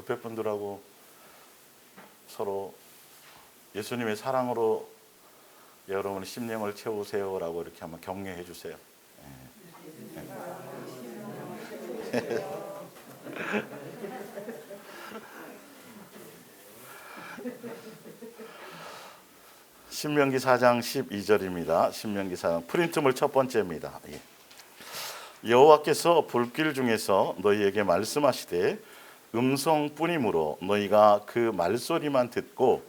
옆에 분들하고 서로 예수님의 사랑으로 여러분의 심령을 채우세요라고 이렇게 한번 격려해 주세요. 신명기 4장 12절입니다. 신명기 4장 프린트물 첫 번째입니다. 여호와께서 불길 중에서 너희에게 말씀하시되 음성뿐이므로 너희가 그 말소리만 듣고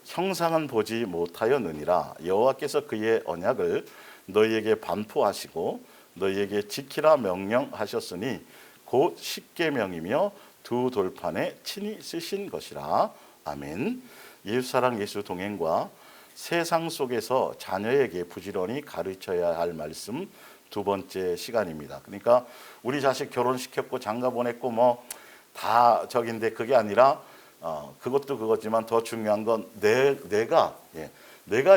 형상은 보지 못하였느니라. 여호와께서 그의 언약을 너희에게 반포하시고 너희에게 지키라 명령하셨으니 곧 십계명이며 두 돌판에 친히 쓰신 것이라. 아멘. 예수사랑 예수 동행과 세상 속에서 자녀에게 부지런히 가르쳐야 할 말씀 두 번째 시간입니다. 그러니까 우리 자식 결혼시켰고 장가 보냈고 뭐 다 저긴데 그게 아니라 그것도 그거지만 더 중요한 건 내가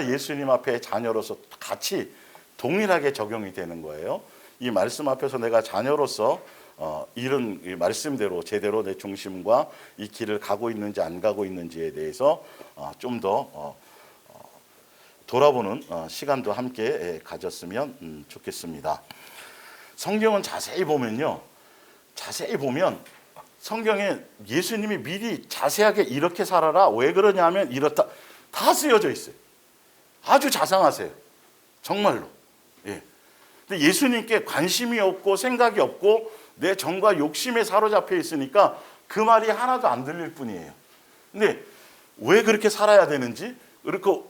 예수님 앞에 자녀로서 같이 동일하게 적용이 되는 거예요. 이 말씀 앞에서 내가 자녀로서 이런 말씀대로 제대로 내 중심과 이 길을 가고 있는지 안 가고 있는지에 대해서 좀 더 돌아보는 시간도 함께 가졌으면 좋겠습니다. 성경은 자세히 보면 성경에 예수님이 미리 자세하게 이렇게 살아라, 왜 그러냐면 이렇다, 다 쓰여져 있어요. 아주 자상하세요. 정말로. 근데 예수님께 관심이 없고 생각이 없고 내 정과 욕심에 사로잡혀 있으니까 그 말이 하나도 안 들릴 뿐이에요. 근데 왜 그렇게 살아야 되는지,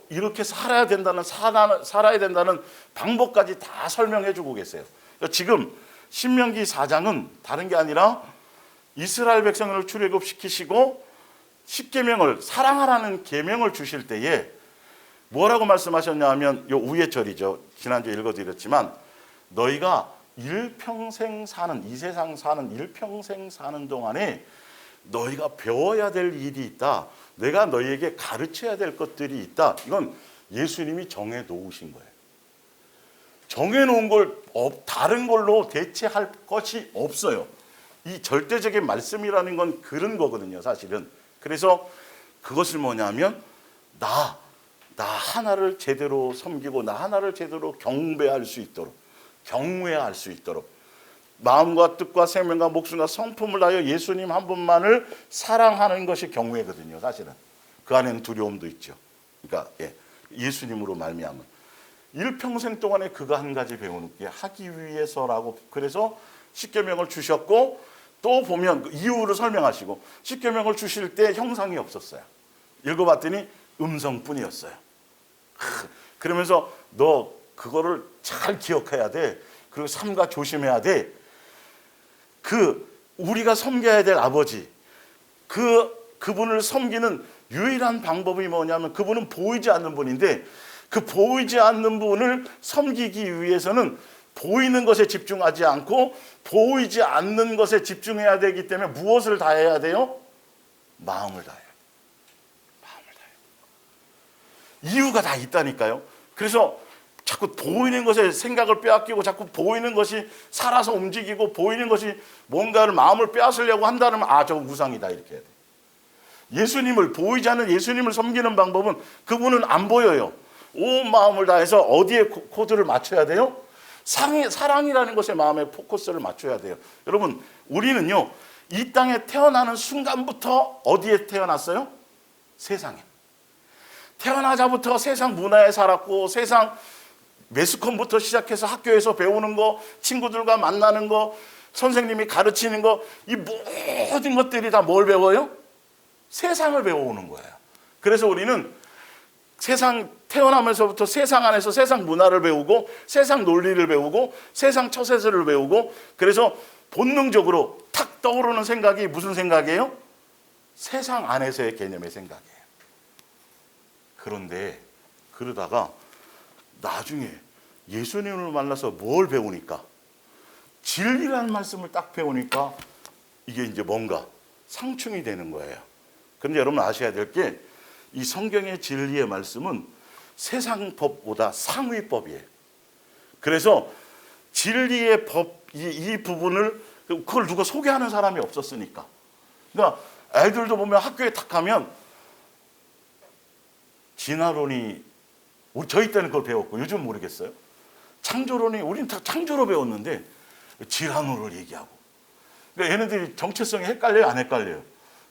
이렇게 살아야 된다는, 살아야 된다는 방법까지 다 설명해 주고 계세요. 지금 신명기 4장은 다른 게 아니라 이스라엘 백성을 출애굽시키시고 십계명을, 사랑하라는 계명을 주실 때에 뭐라고 말씀하셨냐 하면 요 위의 절이죠. 지난주에 읽어드렸지만 너희가 일평생 사는, 이 세상 사는 일평생 사는 동안에 너희가 배워야 될 일이 있다. 내가 너희에게 가르쳐야 될 것들이 있다. 이건 예수님이 정해 놓으신 거예요. 정해 놓은 걸 다른 걸로 대체할 것이 없어요. 이 절대적인 말씀이라는 건 그런 거거든요, 사실은. 그래서 그것을 뭐냐면 나 하나를 제대로 섬기고 나 하나를 제대로 경배할 수 있도록, 경외할 수 있도록 마음과 뜻과 생명과 목숨과 성품을 다하여 예수님 한 분만을 사랑하는 것이 경외거든요, 사실은. 그 안에는 두려움도 있죠. 그러니까 예수님으로 말미암은 일평생 동안에 그거 한 가지 배우는 게 하기 위해서라고. 그래서 십계명을 주셨고 또 보면 그 이유를 설명하시고 십계명을 주실 때 형상이 없었어요. 읽어봤더니 음성뿐이었어요. 그러면서 너 그거를 잘 기억해야 돼. 그리고 삼가 조심해야 돼. 우리가 섬겨야 될 아버지, 그분을 섬기는 유일한 방법이 뭐냐면 그분은 보이지 않는 분인데 그 보이지 않는 분을 섬기기 위해서는 보이는 것에 집중하지 않고 보이지 않는 것에 집중해야 되기 때문에 무엇을 다해야 돼요? 마음을 다해요. 마음을 다해요. 이유가 다 있다니까요. 그래서 자꾸 보이는 것에 생각을 빼앗기고 자꾸 보이는 것이 살아서 움직이고 보이는 것이 뭔가를 마음을 빼앗으려고 한다면 저거 우상이다 이렇게 해야 돼요. 예수님을, 보이지 않는 예수님을 섬기는 방법은 그분은 안 보여요. 온 마음을 다해서 어디에 코드를 맞춰야 돼요? 사랑이라는 것에 마음의 포커스를 맞춰야 돼요. 여러분, 우리는요 이 땅에 태어나는 순간부터 어디에 태어났어요? 세상에. 태어나자부터 세상 문화에 살았고 세상 매스컴부터 시작해서 학교에서 배우는 거, 친구들과 만나는 거, 선생님이 가르치는 거, 이 모든 것들이 다 뭘 배워요? 세상을 배워오는 거예요. 그래서 우리는 태어나면서부터 세상 안에서 세상 문화를 배우고 세상 논리를 배우고 세상 처세술을 배우고, 그래서 본능적으로 탁 떠오르는 생각이 무슨 생각이에요? 세상 안에서의 개념의 생각이에요. 그런데 그러다가 나중에 예수님을 만나서 뭘 배우니까, 진리라는 말씀을 딱 배우니까 이게 이제 뭔가 상충이 되는 거예요. 그런데 여러분 아셔야 될 게, 이 성경의 진리의 말씀은 세상 법보다 상위법이에요. 그래서 진리의 법, 이 부분을, 그걸 누가 소개하는 사람이 없었으니까. 그러니까 애들도 보면 학교에 탁 가면 진화론이, 저희 때는 그걸 배웠고 요즘 모르겠어요. 창조론이, 우리는 다 창조로 배웠는데 진화론을 얘기하고. 그러니까 얘네들이 정체성이 헷갈려요, 안 헷갈려요?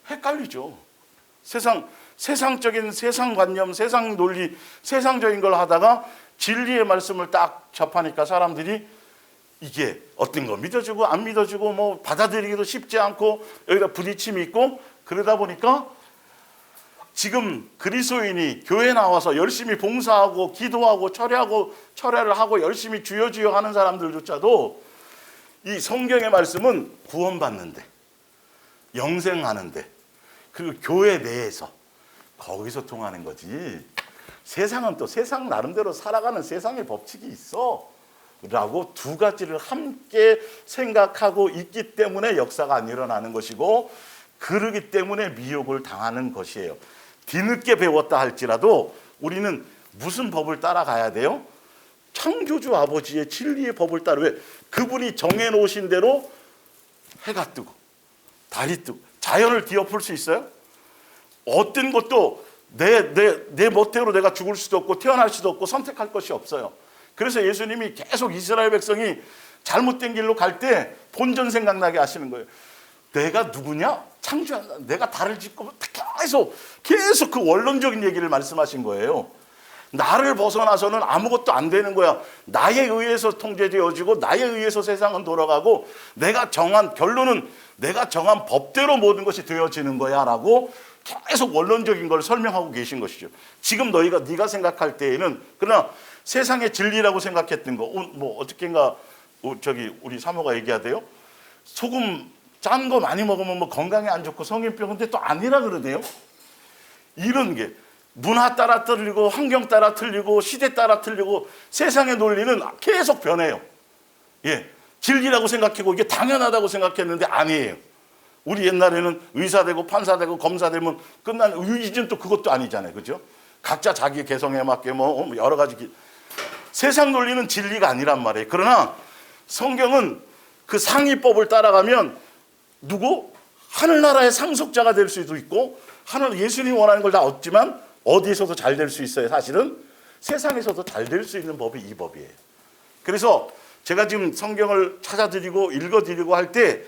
헷갈리죠. 세상적인 세상관념, 세상 논리, 세상적인 걸 하다가 진리의 말씀을 딱 접하니까 사람들이 이게 어떤 거 믿어주고 안 믿어주고 뭐 받아들이기도 쉽지 않고 여기다 부딪힘이 있고, 그러다 보니까 지금 그리스도인이 교회 나와서 열심히 봉사하고 기도하고 철회를 하고 열심히 주여 주여 하는 사람들조차도 이 성경의 말씀은 구원받는데, 영생하는데, 그리고 교회 내에서 거기서 통하는 거지, 세상은 또 세상 나름대로 살아가는 세상의 법칙이 있어 라고 두 가지를 함께 생각하고 있기 때문에 역사가 안 일어나는 것이고, 그러기 때문에 미혹을 당하는 것이에요. 뒤늦게 배웠다 할지라도 우리는 무슨 법을 따라가야 돼요? 창조주 아버지의 진리의 법을 따라. 왜? 그분이 정해놓으신 대로 해가 뜨고 달이 뜨고. 자연을 뒤엎을 수 있어요? 어떤 것도 내 멋대로 내가 죽을 수도 없고 태어날 수도 없고 선택할 것이 없어요. 그래서 예수님이 계속 이스라엘 백성이 잘못된 길로 갈 때 본전 생각나게 하시는 거예요. 내가 누구냐? 창조한다. 내가 달을 짓고 계속 그 원론적인 얘기를 말씀하신 거예요. 나를 벗어나서는 아무것도 안 되는 거야. 나에 의해서 통제되어지고 나에 의해서 세상은 돌아가고 결론은 내가 정한 법대로 모든 것이 되어지는 거야 라고 계속 원론적인 걸 설명하고 계신 것이죠. 지금 네가 생각할 때에는, 그러나 세상의 진리라고 생각했던 거, 뭐 어떻게인가 우리 사모가 얘기하대요. 소금 짠 거 많이 먹으면 뭐 건강에 안 좋고 성인병, 근데 또 아니라 그러대요. 이런 게 문화 따라 틀리고 환경 따라 틀리고 시대 따라 틀리고 세상의 논리는 계속 변해요. 예, 진리라고 생각하고 이게 당연하다고 생각했는데 아니에요. 우리 옛날에는 의사 되고 판사 되고 검사 되면 끝난, 이제는 또 그것도 아니잖아요, 그죠? 각자 자기 개성에 맞게 뭐 여러 가지 세상 논리는 진리가 아니란 말이에요. 그러나 성경은 그 상위법을 따라가면 하늘나라의 상속자가 될 수도 있고, 예수님이 원하는 걸 다 얻지만 어디에서도 잘 될 수 있어요. 사실은 세상에서도 잘 될 수 있는 법이 이 법이에요. 그래서 제가 지금 성경을 찾아드리고 읽어드리고 할 때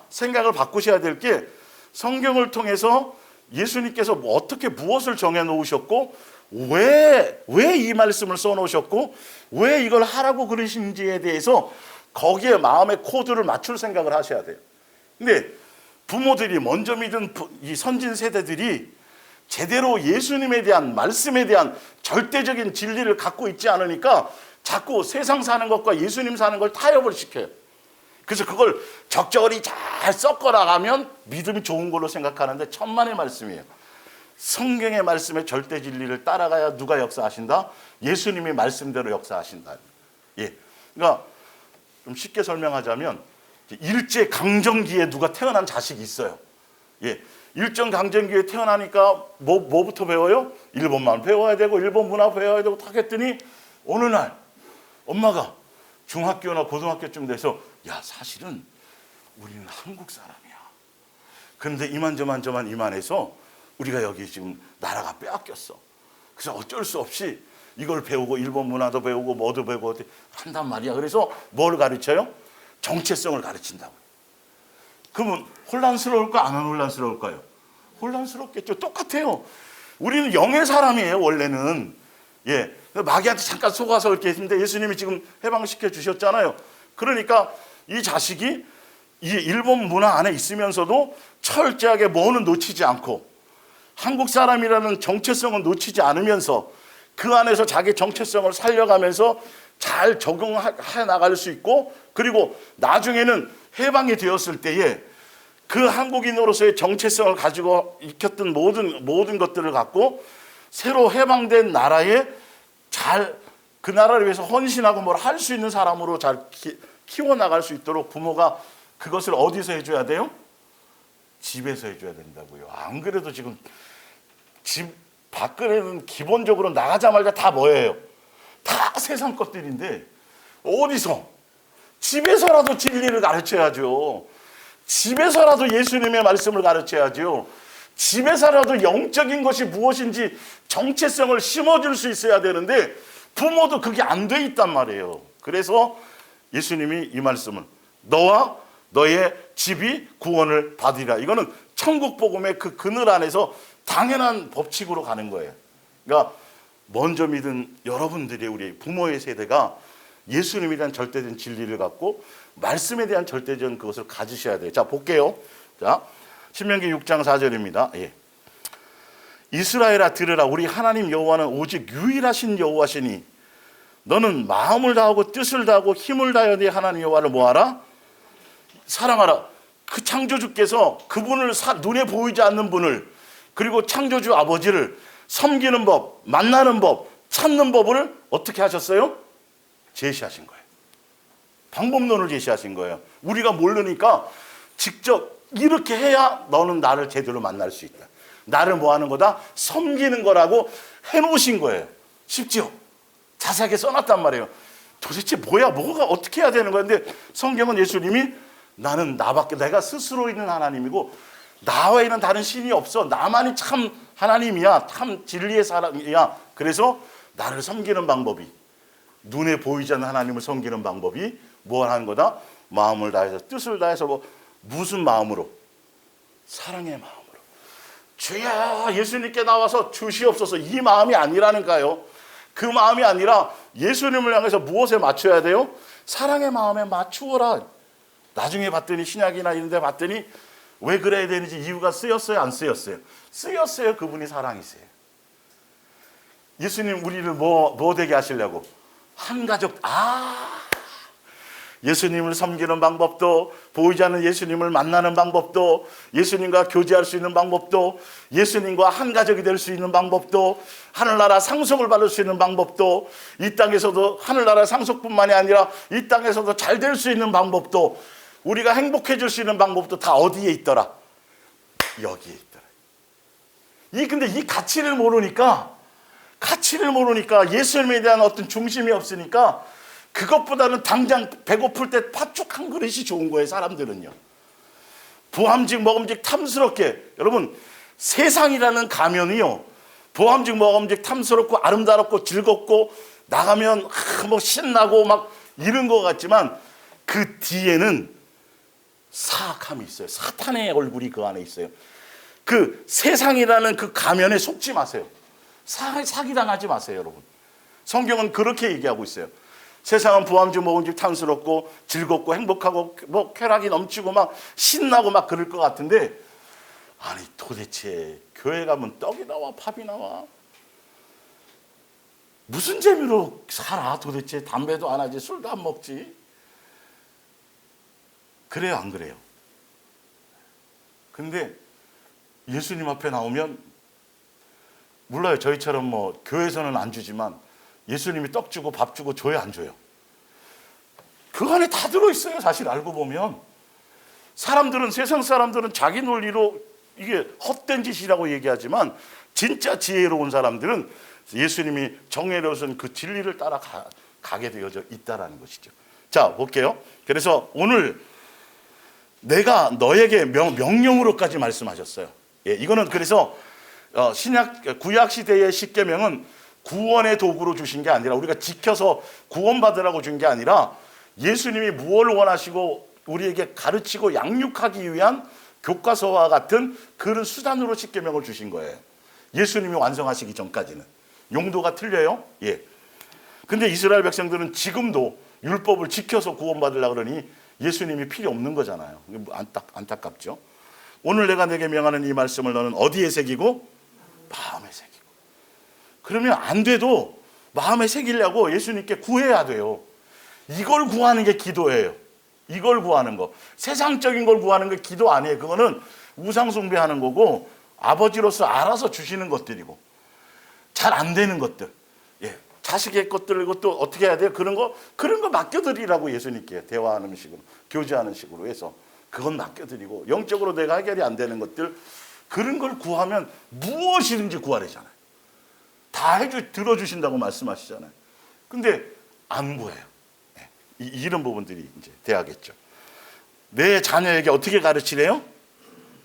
생각을 바꾸셔야 될 게, 성경을 통해서 예수님께서 어떻게 무엇을 정해놓으셨고 왜 이 말씀을 써놓으셨고 왜 이걸 하라고 그러신지에 대해서 거기에 마음의 코드를 맞출 생각을 하셔야 돼요. 근데 부모들이 먼저 믿은 이 선진 세대들이 제대로 예수님에 대한 말씀에 대한 절대적인 진리를 갖고 있지 않으니까 자꾸 세상 사는 것과 예수님 사는 걸 타협을 시켜요. 그래서 그걸 적절히 잘 섞어 나가면 믿음이 좋은 걸로 생각하는데 천만의 말씀이에요. 성경의 말씀의 절대 진리를 따라가야 누가 역사하신다? 예수님의 말씀대로 역사하신다. 예. 그러니까 좀 쉽게 설명하자면 일제 강점기에 누가 태어난 자식이 있어요. 예. 일정 강점기에 태어나니까 뭐부터 배워요? 일본만 배워야 되고 일본 문화 배워야 되고 딱 했더니 어느 날 엄마가 중학교나 고등학교쯤 돼서 사실은 우리는 한국 사람이야. 그런데 이만저만 우리가 여기 지금 나라가 빼앗겼어. 그래서 어쩔 수 없이 이걸 배우고 일본 문화도 배우고 뭐도 배우고 한단 말이야. 그래서 뭘 가르쳐요? 정체성을 가르친다고요. 그러면 혼란스러울까 안 혼란스러울까요? 혼란스럽겠죠. 똑같아요. 우리는 영의 사람이에요, 원래는. 예. 마귀한테 잠깐 속아서 이렇게 했는데 예수님이 지금 해방시켜 주셨잖아요. 그러니까 이 자식이 이 일본 문화 안에 있으면서도 철저하게 뭐는 놓치지 않고 한국 사람이라는 정체성은 놓치지 않으면서 그 안에서 자기 정체성을 살려가면서 잘 적용해 나갈 수 있고, 그리고 나중에는 해방이 되었을 때에 그 한국인으로서의 정체성을 가지고 익혔던 모든 것들을 갖고 새로 해방된 나라에 그 나라를 위해서 헌신하고 뭘 할 수 있는 사람으로 잘 키워나갈 수 있도록 부모가 그것을 어디서 해줘야 돼요? 집에서 해줘야 된다고요. 안 그래도 지금 집 밖에는 기본적으로 나가자마자 다 뭐예요? 다 세상 것들인데 어디서? 집에서라도 진리를 가르쳐야죠. 집에서라도 예수님의 말씀을 가르쳐야죠. 집에서라도 영적인 것이 무엇인지 정체성을 심어줄 수 있어야 되는데 부모도 그게 안 돼 있단 말이에요. 그래서 예수님이 이 말씀을 너와 너의 집이 구원을 받으리라. 이거는 천국 복음의 그 그늘 안에서 당연한 법칙으로 가는 거예요. 그러니까 먼저 믿은 여러분들이 우리 부모의 세대가 예수님에 대한 절대적인 진리를 갖고 말씀에 대한 절대적인 그것을 가지셔야 돼요. 자, 볼게요. 자, 신명기 6장 4절입니다. 예. 이스라엘아 들으라. 우리 하나님 여호와는 오직 유일하신 여호와시니 너는 마음을 다하고 뜻을 다하고 힘을 다하여 네 하나님 여호와를 뭐하라? 사랑하라. 그 창조주께서 그분을 눈에 보이지 않는 분을 그리고 창조주 아버지를 섬기는 법, 만나는 법, 찾는 법을 어떻게 하셨어요? 제시하신 거예요. 방법론을 제시하신 거예요. 우리가 모르니까 직접 이렇게 해야 너는 나를 제대로 만날 수 있다. 나를 뭐 하는 거다? 섬기는 거라고 해놓으신 거예요. 쉽죠? 자세하게 써놨단 말이에요. 도대체 뭐가 어떻게 해야 되는 거야? 근데 성경은 예수님이 나는 나밖에 내가 스스로 있는 하나님이고 나 외에는 다른 신이 없어. 나만이 참 하나님이야. 참 진리의 사람이야. 그래서 나를 섬기는 방법이 눈에 보이지 않는 하나님을 섬기는 방법이 뭘 하는 거다? 마음을 다해서 뜻을 다해서 무슨 마음으로? 사랑의 마음으로. 주야 예수님께 나와서 주시옵소서 이 마음이 아니라는가요? 그 마음이 아니라 예수님을 향해서 무엇에 맞춰야 돼요? 사랑의 마음에 맞추어라. 나중에 봤더니 신약이나 이런 데 봤더니 왜 그래야 되는지 이유가 쓰였어요? 안 쓰였어요? 쓰였어요. 그분이 사랑이세요. 예수님 우리를 뭐 되게 하시려고? 한 가족. 예수님을 섬기는 방법도 보이지 않는 예수님을 만나는 방법도 예수님과 교제할 수 있는 방법도 예수님과 한 가족이 될 수 있는 방법도 하늘나라 상속을 받을 수 있는 방법도 이 땅에서도 하늘나라 상속뿐만이 아니라 이 땅에서도 잘 될 수 있는 방법도 우리가 행복해질 수 있는 방법도 다 어디에 있더라? 여기에 있더라. 근데 이 가치를 모르니까 예수님에 대한 어떤 중심이 없으니까 그것보다는 당장 배고플 때 팥죽 한 그릇이 좋은 거예요. 사람들은요. 보암직 먹음직 탐스럽게. 여러분 세상이라는 가면이요 보암직 먹음직 탐스럽고 아름답고 즐겁고 나가면 신나고 막 이런 것 같지만 그 뒤에는 사악함이 있어요. 사탄의 얼굴이 그 안에 있어요. 그 세상이라는 그 가면에 속지 마세요. 사기당하지 마세요. 여러분 성경은 그렇게 얘기하고 있어요. 세상은 부함직 먹음직 탐스럽고 즐겁고 행복하고 쾌락이 넘치고 막 신나고 막 그럴 것 같은데 아니 도대체 교회 가면 떡이 나와 밥이 나와 무슨 재미로 살아? 도대체 담배도 안 하지 술도 안 먹지. 그래요 안 그래요? 근데 예수님 앞에 나오면 몰라요. 저희처럼 교회에서는 안 주지만 예수님이 떡 주고 밥 주고 줘요 안 줘요? 그 안에 다 들어있어요. 사실 알고 보면 세상 사람들은 자기 논리로 이게 헛된 짓이라고 얘기하지만 진짜 지혜로운 사람들은 예수님이 정해놓으신 그 진리를 따라 가게 되어져 있다라는 것이죠. 자 볼게요. 그래서 오늘 내가 너에게 명령으로까지 말씀하셨어요. 예, 이거는 그래서 구약 시대의 십계명은 구원의 도구로 주신 게 아니라 우리가 지켜서 구원받으라고 준 게 아니라 예수님이 무엇을 원하시고 우리에게 가르치고 양육하기 위한 교과서와 같은 그런 수단으로 십계명을 주신 거예요. 예수님이 완성하시기 전까지는. 용도가 틀려요? 예. 근데 이스라엘 백성들은 지금도 율법을 지켜서 구원받으려고 그러니 예수님이 필요 없는 거잖아요. 안타깝죠. 오늘 내가 내게 명하는 이 말씀을 너는 어디에 새기고? 마음에 새기고. 그러면 안 돼도 마음에 새기려고 예수님께 구해야 돼요. 이걸 구하는 게 기도예요. 이걸 구하는 거. 세상적인 걸 구하는 게 기도 아니에요. 그거는 우상 숭배하는 거고 아버지로서 알아서 주시는 것들이고 잘 안 되는 것들. 예. 자식의 것들 이것도 어떻게 해야 돼요? 그런 거 맡겨드리라고 예수님께 대화하는 식으로 교제하는 식으로 해서 그건 맡겨드리고 영적으로 내가 해결이 안 되는 것들 그런 걸 구하면 무엇이든지 구하래잖아요. 다 들어주신다고 말씀하시잖아요. 근데 안 구해요. 이런 부분들이 이제 돼야겠죠. 내 자녀에게 어떻게 가르치래요?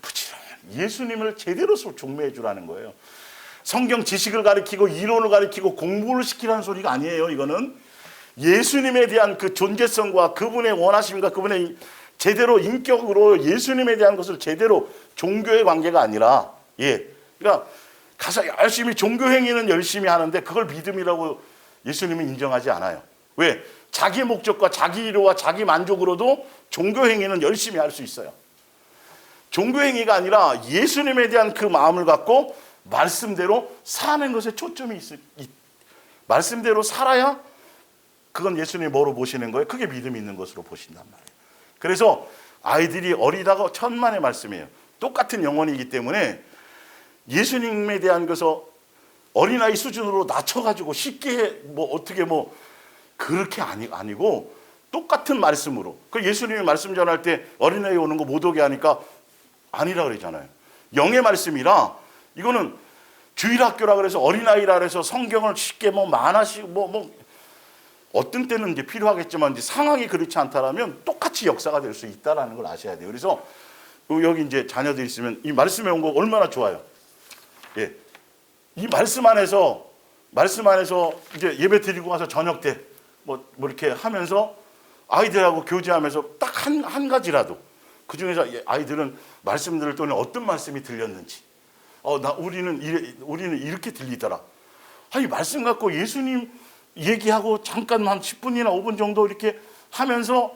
부지런히 예수님을 제대로 종묘해 주라는 거예요. 성경 지식을 가르치고 이론을 가르치고 공부를 시키라는 소리가 아니에요. 이거는 예수님에 대한 그 존재성과 그분의 원하심과 그분의 제대로 인격으로 예수님에 대한 것을 제대로 종교의 관계가 아니라, 그러니까 가서 열심히 종교 행위는 열심히 하는데 그걸 믿음이라고 예수님은 인정하지 않아요. 왜? 자기 목적과 자기 이루와 자기 만족으로도 종교 행위는 열심히 할 수 있어요. 종교 행위가 아니라 예수님에 대한 그 마음을 갖고 말씀대로 사는 것에 초점이 말씀대로 살아야 그건 예수님이 뭐로 보시는 거예요? 그게 믿음이 있는 것으로 보신단 말이에요. 그래서 아이들이 어리다가 천만의 말씀이에요. 똑같은 영혼이기 때문에 예수님에 대한 것을 어린아이 수준으로 낮춰가지고 쉽게 어떻게 그렇게 아니고 똑같은 말씀으로. 그 예수님이 말씀 전할 때 어린아이 오는 거 못 오게 하니까 아니라 그러잖아요. 영의 말씀이라 이거는 주일학교라 그래서 어린아이라 그래서 성경을 쉽게 만화식 어떤 때는 이제 필요하겠지만 이제 상황이 그렇지 않다라면 똑같이 역사가 될 수 있다라는 걸 아셔야 돼요. 그래서 여기 이제 자녀들이 있으면 이 말씀에 온 거 얼마나 좋아요. 이 말씀 안에서 이제 예배 드리고 와서 저녁 때 이렇게 하면서 아이들하고 교제하면서 딱 한 가지라도 그 중에서 아이들은 말씀 들을 때는 어떤 말씀이 들렸는지, 우리는 이렇게 들리더라. 아니 말씀 갖고 예수님 얘기하고 잠깐 한 10분이나 5분 정도 이렇게 하면서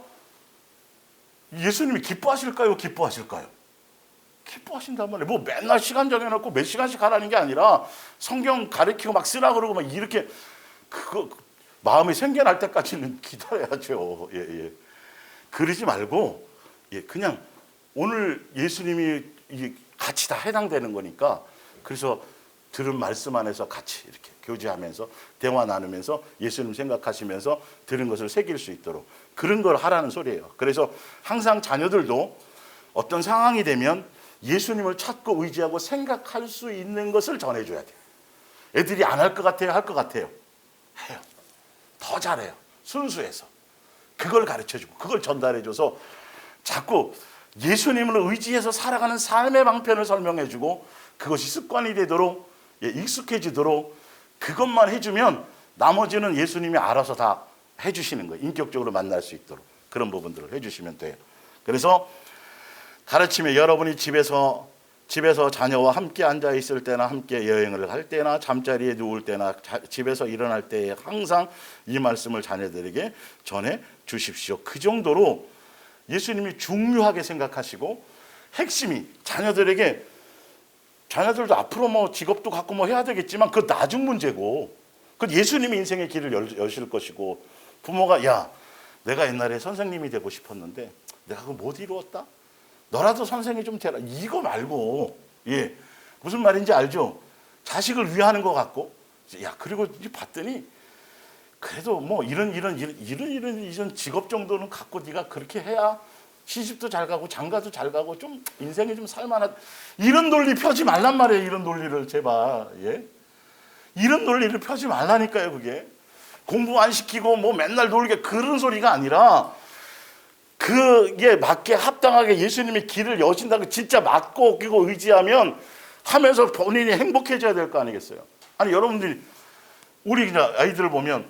예수님이 기뻐하실까요? 기뻐하실까요? 기뻐하신단 말이에요. 맨날 시간 정해놓고 몇 시간씩 하라는 게 아니라 성경 가르치고 막 쓰라 그러고 막 이렇게 그거 마음이 생겨날 때까지는 기다려야죠. 그러지 말고 그냥 오늘 예수님이 같이 다 해당되는 거니까 그래서 들은 말씀 안에서 같이 이렇게 교제하면서 대화 나누면서 예수님 생각하시면서 들은 것을 새길 수 있도록 그런 걸 하라는 소리예요. 그래서 항상 자녀들도 어떤 상황이 되면 예수님을 찾고 의지하고 생각할 수 있는 것을 전해줘야 돼요. 애들이 안 할 것 같아요? 할 것 같아요? 해요. 더 잘해요. 순수해서. 그걸 가르쳐주고 그걸 전달해줘서 자꾸 예수님을 의지해서 살아가는 삶의 방편을 설명해주고 그것이 습관이 되도록 익숙해지도록 그것만 해주면 나머지는 예수님이 알아서 다 해주시는 거예요. 인격적으로 만날 수 있도록 그런 부분들을 해주시면 돼요. 그래서 가르침에 여러분이 집에서 자녀와 함께 앉아 있을 때나 함께 여행을 갈 때나 잠자리에 누울 때나 집에서 일어날 때에 항상 이 말씀을 자녀들에게 전해 주십시오. 그 정도로 예수님이 중요하게 생각하시고 핵심이 자녀들도 앞으로 직업도 갖고 해야 되겠지만 그 나중 문제고 그 예수님이 인생의 길을 여실 것이고 부모가 야 내가 옛날에 선생님이 되고 싶었는데 내가 그거 못 이루었다. 너라도 선생이 좀 되라. 이거 말고 무슨 말인지 알죠? 자식을 위하는 것 같고 그리고 봤더니 그래도 이런 직업 정도는 갖고 네가 그렇게 해야 시집도 잘 가고 장가도 잘 가고 좀 인생이 좀 살만하다. 이런 논리 펴지 말란 말이에요. 이런 논리를 제발 이런 논리를 펴지 말라니까요. 그게 공부 안 시키고 맨날 놀게 그런 소리가 아니라 그게 맞게 합당하게 예수님이 길을 여신다고 진짜 맞고 끼고 의지하면 하면서 본인이 행복해져야 될 거 아니겠어요? 아니 여러분들이 우리 그냥 아이들을 보면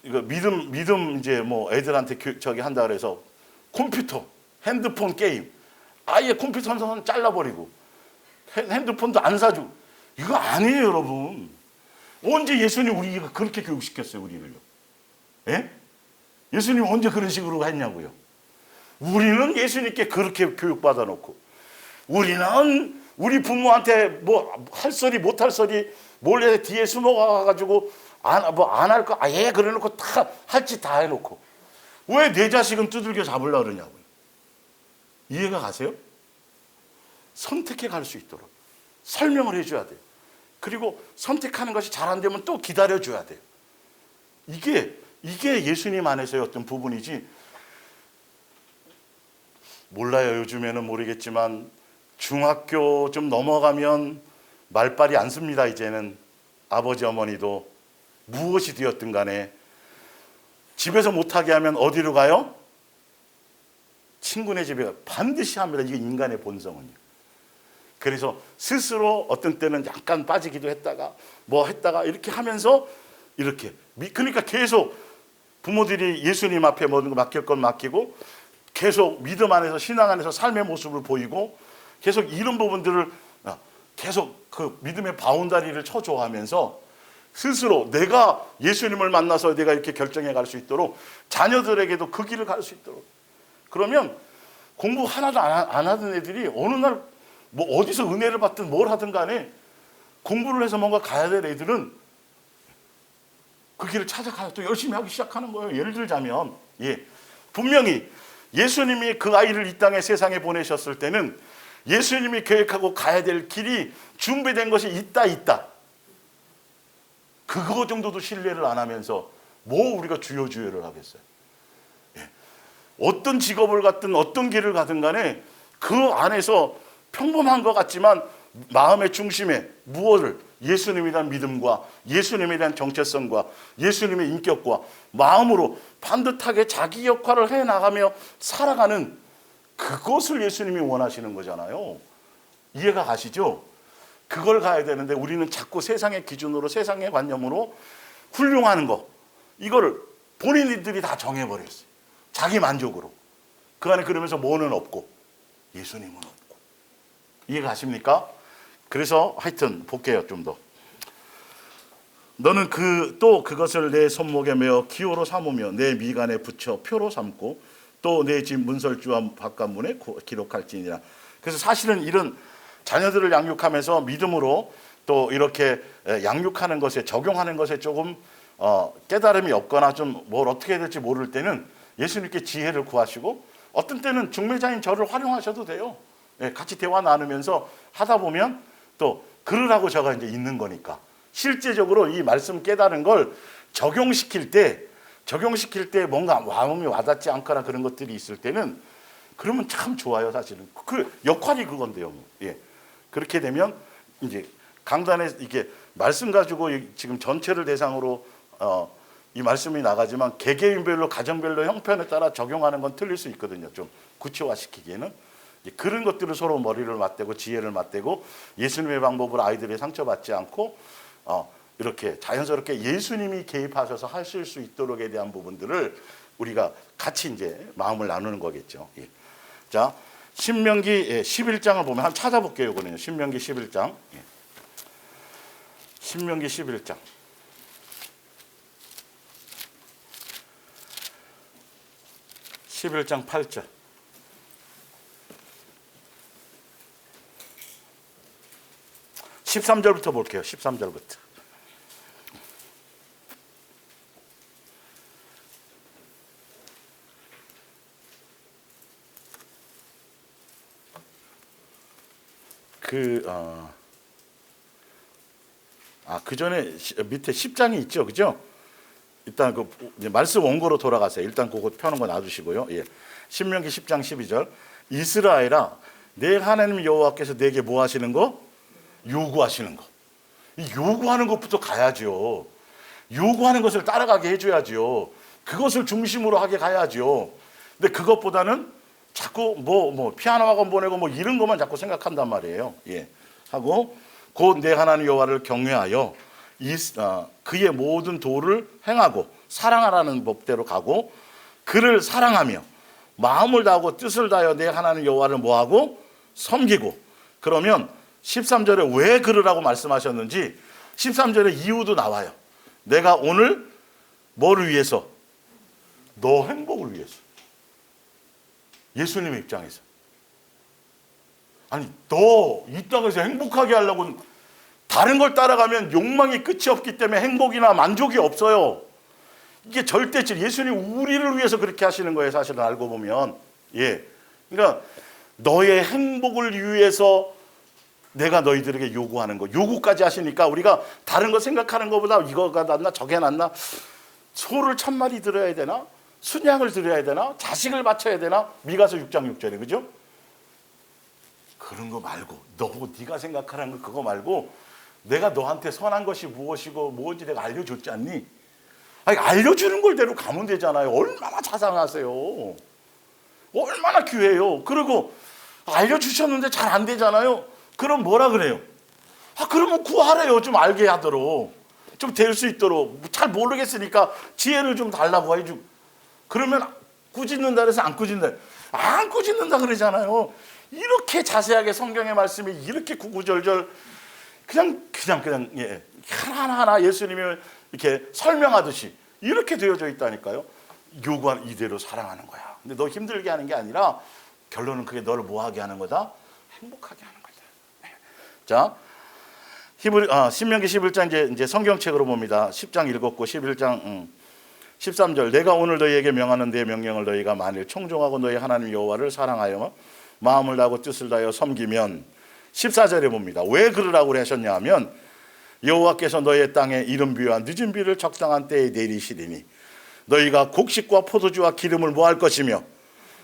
이거 믿음 이제 애들한테 한다 그래서 컴퓨터, 핸드폰 게임 아예 컴퓨터 선 잘라버리고 핸드폰도 안 사주고 이거 아니에요, 여러분. 언제 예수님 우리가 그렇게 교육시켰어요, 우리를요? 예수님 언제 그런 식으로 했냐고요? 우리는 예수님께 그렇게 교육받아 놓고 우리는 우리 부모한테 할 소리 못 할 소리 몰래 뒤에 숨어가가지고 안 할 거 아예 그래 놓고 다 할 짓 다 해놓고 왜 내 자식은 두들겨 잡으려고 그러냐고요? 이해가 가세요? 선택해 갈 수 있도록 설명을 해줘야 돼요. 그리고 선택하는 것이 잘 안 되면 또 기다려줘야 돼요. 이게 예수님 안에서의 어떤 부분이지 몰라요. 요즘에는 모르겠지만 중학교 좀 넘어가면 말빨이 안 씁니다. 이제는 아버지 어머니도 무엇이 되었든 간에 집에서 못하게 하면 어디로 가요? 친구네 집에 반드시 합니다. 이게 인간의 본성은요. 그래서 스스로 어떤 때는 약간 빠지기도 했다가 뭐 했다가 이렇게 하면서 이렇게 그러니까 계속 부모들이 예수님 앞에 모든 거 맡길 건 맡기고 계속 믿음 안에서 신앙 안에서 삶의 모습을 보이고 계속 이런 부분들을 계속 그 믿음의 바운다리를 쳐줘하면서 스스로 내가 예수님을 만나서 내가 이렇게 결정해 갈 수 있도록 자녀들에게도 그 길을 갈 수 있도록. 그러면 공부 하나도 안 하던 애들이 어느 날 뭐 어디서 은혜를 받든 뭘 하든 간에 공부를 해서 뭔가 가야 될 애들은 그 길을 찾아가서 또 열심히 하기 시작하는 거예요. 예를 들자면 분명히 예수님이 그 아이를 이 땅에 세상에 보내셨을 때는 예수님이 계획하고 가야 될 길이 준비된 것이 있다. 그거 정도도 신뢰를 안 하면서 뭐 우리가 주여를 하겠어요. 어떤 직업을 갖든 어떤 길을 가든 간에 그 안에서 평범한 것 같지만 마음의 중심에 무엇을 예수님에 대한 믿음과 예수님에 대한 정체성과 예수님의 인격과 마음으로 반듯하게 자기 역할을 해나가며 살아가는 그것을 예수님이 원하시는 거잖아요. 이해가 가시죠? 그걸 가야 되는데 우리는 자꾸 세상의 기준으로 세상의 관념으로 훌륭한 거 이거를 본인들이 다 정해버렸어요. 자기 만족으로. 그 안에 그러면서 뭐는 없고 예수님은 없고. 이해가 가십니까? 그래서 하여튼 볼게요. 좀 더. 너는 또 그것을 내 손목에 메어 기호로 삼으며 내 미간에 붙여 표로 삼고 또 내 집 문설주와 바깥문에 기록할지니라. 그래서 사실은 이런 자녀들을 양육하면서 믿음으로 또 이렇게 양육하는 것에 적용하는 것에 조금 깨달음이 없거나 좀 뭘 어떻게 해야 될지 모를 때는 예수님께 지혜를 구하시고 어떤 때는 중매자인 저를 활용하셔도 돼요. 같이 대화 나누면서 하다 보면 또 그러라고 저가 이제 있는 거니까 실제적으로 이 말씀 깨달은 걸 적용시킬 때 뭔가 마음이 와닿지 않거나 그런 것들이 있을 때는 그러면 참 좋아요. 사실은 그 역할이 그건데요. 그렇게 되면 이제 강단에 이게 말씀 가지고 지금 전체를 대상으로 이 말씀이 나가지만 개개인별로 가정별로 형편에 따라 적용하는 건 틀릴 수 있거든요. 좀 구체화시키기에는 그런 것들을 서로 머리를 맞대고 지혜를 맞대고 예수님의 방법으로 아이들이 상처받지 않고 이렇게 자연스럽게 예수님이 개입하셔서 하실 수 있도록에 대한 부분들을 우리가 같이 이제 마음을 나누는 거겠죠. 자, 신명기 11장을 보면 한번 찾아볼게요. 이거는요. 신명기 11장. 신명기 11장. 11장 8절. 13절부터 볼게요. 13절부터. 그 전에 밑에 10장이 있죠. 그죠? 일단 그 말씀 원고로 돌아가세요. 일단 그거 펴는 거 놔두시고요. 신명기 10장 12절. 이스라엘아, 내 하나님 여호와께서 내게 뭐 하시는 거? 요구하시는 거. 이 요구하는 것부터 가야죠. 요구하는 것을 따라가게 해줘야죠. 그것을 중심으로 하게 가야죠. 근데 그것보다는 자꾸 뭐 피아노 학원 보내고 뭐 이런 것만 자꾸 생각한단 말이에요. 하고 곧 내 하나님 여호와를 경외하여 그의 모든 도를 행하고 사랑하라는 법대로 가고 그를 사랑하며 마음을 다하고 뜻을 다하여 내 하나님 여호와를 뭐하고 섬기고. 그러면 13절에 왜 그러라고 말씀하셨는지 13절에 이유도 나와요. 내가 오늘 뭐를 위해서? 너 행복을 위해서. 예수님의 입장에서. 아니 너 이 땅에서 행복하게 하려고 다른 걸 따라가면 욕망이 끝이 없기 때문에 행복이나 만족이 없어요. 이게 절대적 예수님 우리를 위해서 그렇게 하시는 거예요. 사실은 알고 보면. 그러니까 너의 행복을 위해서 내가 너희들에게 요구하는 거. 요구까지 하시니까 우리가 다른 거 생각하는 것보다 이거가 낫나 저게 낫나 소를 1000마리 들어야 되나 순양을 드려야 되나 자식을 바쳐야 되나 미가서 6장 6절에 그죠? 그런 거 말고 네가 생각하는 거 그거 말고 내가 너한테 선한 것이 무엇이고 무엇인지 내가 알려줬지 않니? 아니, 알려주는 걸 대로 가면 되잖아요. 얼마나 자상하세요. 얼마나 귀해요. 그리고 알려주셨는데 잘 안 되잖아요. 그럼 뭐라 그래요? 그러면 구하래요. 좀 알게 하도록, 좀 될 수 있도록. 잘 모르겠으니까 지혜를 좀 달라고 해주고. 그러면 꾸짖는다 그래서 안 꾸짖는다, 안 꾸짖는다 그러잖아요. 이렇게 자세하게 성경의 말씀이 이렇게 구구절절 그냥 예, 하나하나 예수님을 이렇게 설명하듯이 이렇게 되어져 있다니까요. 요구하는 이대로 사랑하는 거야. 근데 너 힘들게 하는 게 아니라 결론은 그게 너를 뭐하게 하는 거다? 행복하게 하는 거다. 자, 신명기 11장 이제 성경책으로 봅니다. 10장 읽었고 11장 13절. 내가 오늘 너희에게 명하는 내 명령을 너희가 만일 청종하고 너희 하나님 여호와를 사랑하여 마음을 다하고 뜻을 다하여 섬기면, 14절에 봅니다. 왜 그러라고 하셨냐 하면 여호와께서 너희의 땅에 이른 비와 늦은 비를 적당한 때에 내리시리니 너희가 곡식과 포도주와 기름을 뭐 할 것이며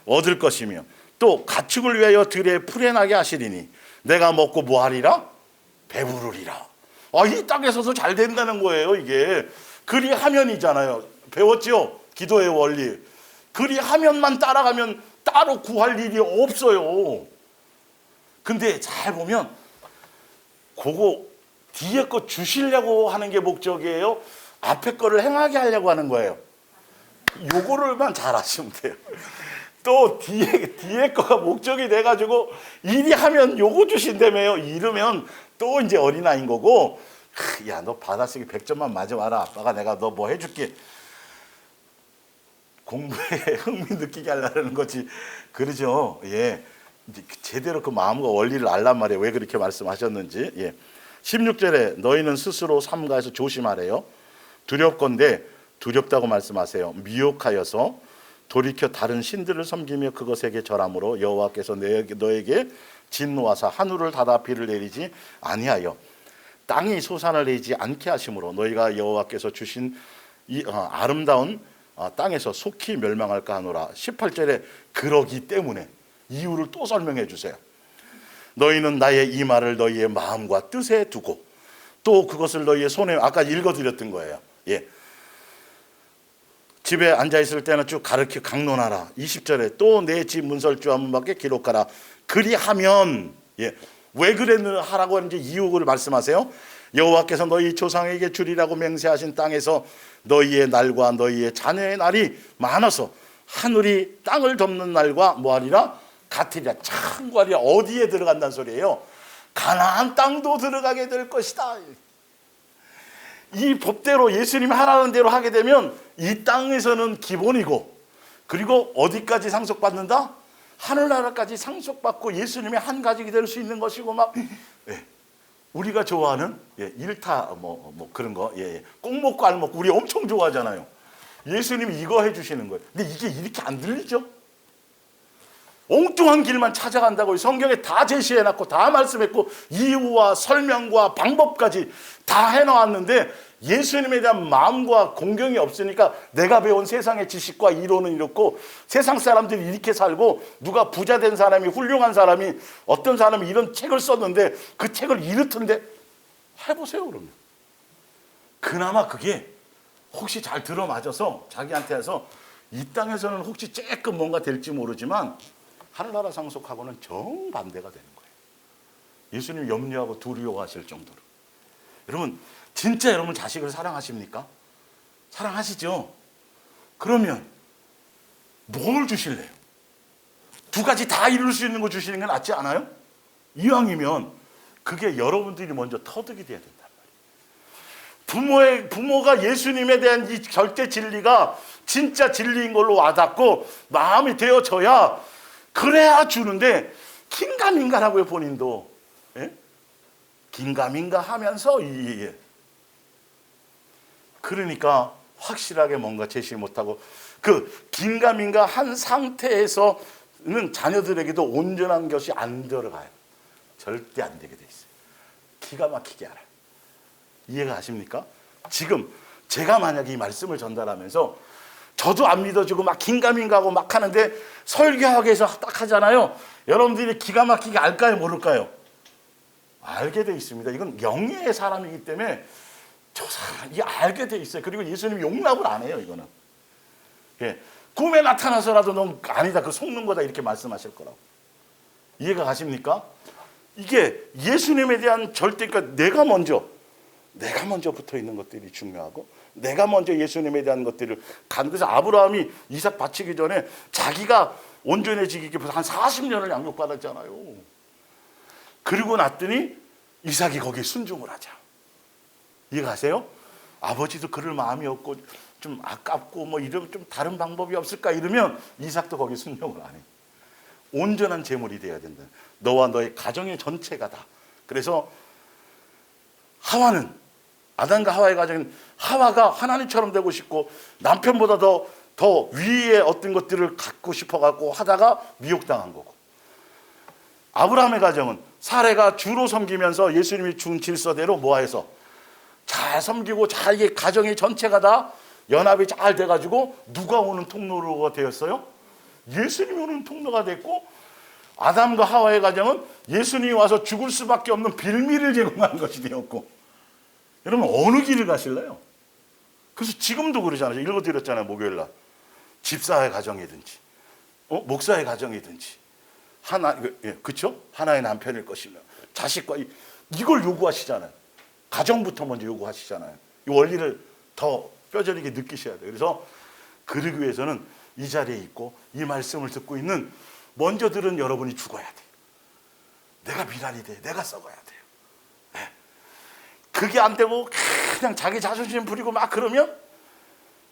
얻을 것이며 또 가축을 위하여 들에 풀에 나게 하시리니 내가 먹고 뭐 하리라? 배부르리라. 이 땅에서도 잘 된다는 거예요. 이게 그리하면이잖아요. 배웠죠? 기도의 원리. 그리하면만 따라가면 따로 구할 일이 없어요. 근데 잘 보면 그거 뒤에 거 주시려고 하는 게 목적이에요? 앞에 거를 행하게 하려고 하는 거예요? 요거를만 잘 아시면 돼요. 또 뒤에 거가 목적이 돼가지고 이리 하면 요거 주신다며요. 이러면 또 이제 어린아이인 거고, 야, 너 받아쓰기 100점만 맞아와라. 아빠가 내가 너 뭐 해줄게. 공부에 흥미 느끼게 하려는 거지. 그러죠. 예. 제대로 그 마음과 원리를 알란 말이에요. 왜 그렇게 말씀하셨는지. 예. 16절에 너희는 스스로 삼가해서 조심하래요. 두렵건대 두렵다고 말씀하세요. 미혹하여서 돌이켜 다른 신들을 섬기며 그것에게 절함으로 여호와께서 너에게 진노하사 하늘을 닫아 비를 내리지 아니하여 땅이 소산을 내지 않게 하심으로 너희가 여호와께서 주신 이 아름다운 땅에서 속히 멸망할까 하노라. 18절에 그러기 때문에 이유를 또 설명해 주세요. 너희는 나의 이 말을 너희의 마음과 뜻에 두고 또 그것을 너희의 손에, 아까 읽어드렸던 거예요. 예. 집에 앉아있을 때는 쭉 가르쳐 강론하라. 20절에 또 내 집 문설주와 문 밖에 기록하라. 그리하면, 예, 왜 하라고 하는지 이유를 말씀하세요. 여호와께서 너희 조상에게 주리라고 맹세하신 땅에서 너희의 날과 너희의 자녀의 날이 많아서 하늘이 땅을 덮는 날과 뭐하리라? 같으리라. 참고하리라. 어디에 들어간다는 소리예요? 가나안 땅도 들어가게 될 것이다. 이 법대로 예수님이 하라는 대로 하게 되면 이 땅에서는 기본이고, 그리고 어디까지 상속받는다? 하늘나라까지 상속받고 예수님의 한 가족이 될 수 있는 것이고, 막 예, 우리가 좋아하는 일타 뭐 그런 거, 꼭 먹고 알 먹고 우리 엄청 좋아하잖아요. 예수님이 이거 해주시는 거예요. 근데 이게 이렇게 안 들리죠? 엉뚱한 길만 찾아간다고 성경에 다 제시해놨고 다 말씀했고 이유와 설명과 방법까지 다 해놓았는데 예수님에 대한 마음과 공경이 없으니까 내가 배운 세상의 지식과 이론은 이렇고 세상 사람들이 이렇게 살고 누가 부자 된 사람이, 훌륭한 사람이, 어떤 사람이 이런 책을 썼는데 그 책을 이렇던데 해보세요. 그러면 그나마 그게 혹시 잘 들어맞아서 자기한테 해서 이 땅에서는 혹시 조금 뭔가 될지 모르지만 하늘나라 상속하고는 정반대가 되는 거예요. 예수님 염려하고 두려워하실 정도로. 여러분 진짜 여러분 자식을 사랑하십니까? 사랑하시죠? 그러면 뭘 주실래요? 두 가지 다 이룰 수 있는 거 주시는 게 낫지 않아요? 이왕이면 그게 여러분들이 먼저 터득이 돼야 된단 말이에요. 부모가 예수님에 대한 이 절대 진리가 진짜 진리인 걸로 와닿고 마음이 되어져야, 그래야 주는데 긴가민가라고요. 본인도 긴가민가 하면서 그러니까 확실하게 뭔가 제시 못하고 그 긴가민가 한 상태에서는 자녀들에게도 온전한 것이 안 들어가요. 절대 안 되게 돼 있어요. 기가 막히게 알아요. 이해가 가십니까? 지금 제가 만약에 이 말씀을 전달하면서 저도 안 믿어지고 막 긴가민가하고 막 하는데 설교하기 위해서 딱 하잖아요. 여러분들이 기가 막히게 알까요? 모를까요? 알게 돼 있습니다. 이건 영예의 사람이기 때문에 저 사람이 알게 돼 있어요. 그리고 예수님이 용납을 안 해요. 이거는. 예. 꿈에 나타나서라도 넌 아니다, 그 속는 거다, 이렇게 말씀하실 거라고. 이해가 가십니까? 이게 예수님에 대한 절대, 그러니까 내가 먼저 붙어 있는 것들이 중요하고, 내가 먼저 예수님에 대한 것들을 그래서 아브라함이 이삭 바치기 전에 자기가 온전해지기 위해서 한 40년을 양육받았잖아요. 그리고 났더니 이삭이 거기에 순종을 하자. 이해가세요? 아버지도 그럴 마음이 없고 좀 아깝고 뭐 이런 좀 다른 방법이 없을까 이러면 이삭도 거기에 순종을 안 해. 온전한 제물이 돼야 된다. 너와 너의 가정의 전체가 다. 그래서 하와는, 아담과 하와의 가정은 하와가 하나님처럼 되고 싶고 남편보다 더 위의 어떤 것들을 갖고 싶어갖고 하다가 미혹당한 거고, 아브라함의 가정은 사레가 주로 섬기면서 예수님이 준 질서대로 모아해서 잘 섬기고 자기 가정의 전체가 다 연합이 잘 돼가지고 누가 오는 통로가 되었어요? 예수님이 오는 통로가 됐고, 아담과 하와의 가정은 예수님이 와서 죽을 수밖에 없는 빌미를 제공하는 것이 되었고. 여러분 어느 길을 가실래요? 그래서 지금도 그러잖아요. 읽어드렸잖아요, 목요일날. 집사의 가정이든지 목사의 가정이든지 그렇죠? 하나의 남편일 것이며 자식과 이걸 요구하시잖아요. 가정부터 먼저 요구하시잖아요. 이 원리를 더 뼈저리게 느끼셔야 돼요. 그래서 그러기 위해서는 이 자리에 있고 이 말씀을 듣고 있는 먼저 들은 여러분이 죽어야 돼요. 내가 미랄이 돼. 내가 썩어야 돼요. 네. 그게 안 되고 그냥 자기 자존심 부리고 막 그러면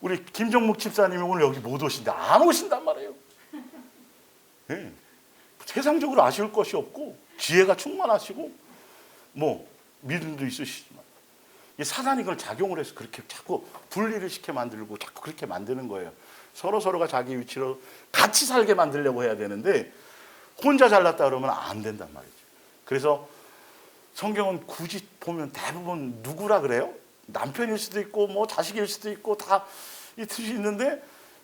우리 김종묵 집사님이 오늘 여기 못 오신다. 안 오신단 말이에요. 네. 세상적으로 아쉬울 것이 없고 지혜가 충만하시고 뭐 믿음도 있으시지만 사단이 그걸 작용을 해서 그렇게 자꾸 분리를 시켜 만들고 자꾸 그렇게 만드는 거예요. 서로가 자기 위치로 같이 살게 만들려고 해야 되는데 혼자 잘났다 그러면 안 된단 말이죠. 그래서 성경은 굳이 보면 대부분 누구라 그래요? 남편일 수도 있고 뭐 자식일 수도 있고 다 이 뜻이 있는데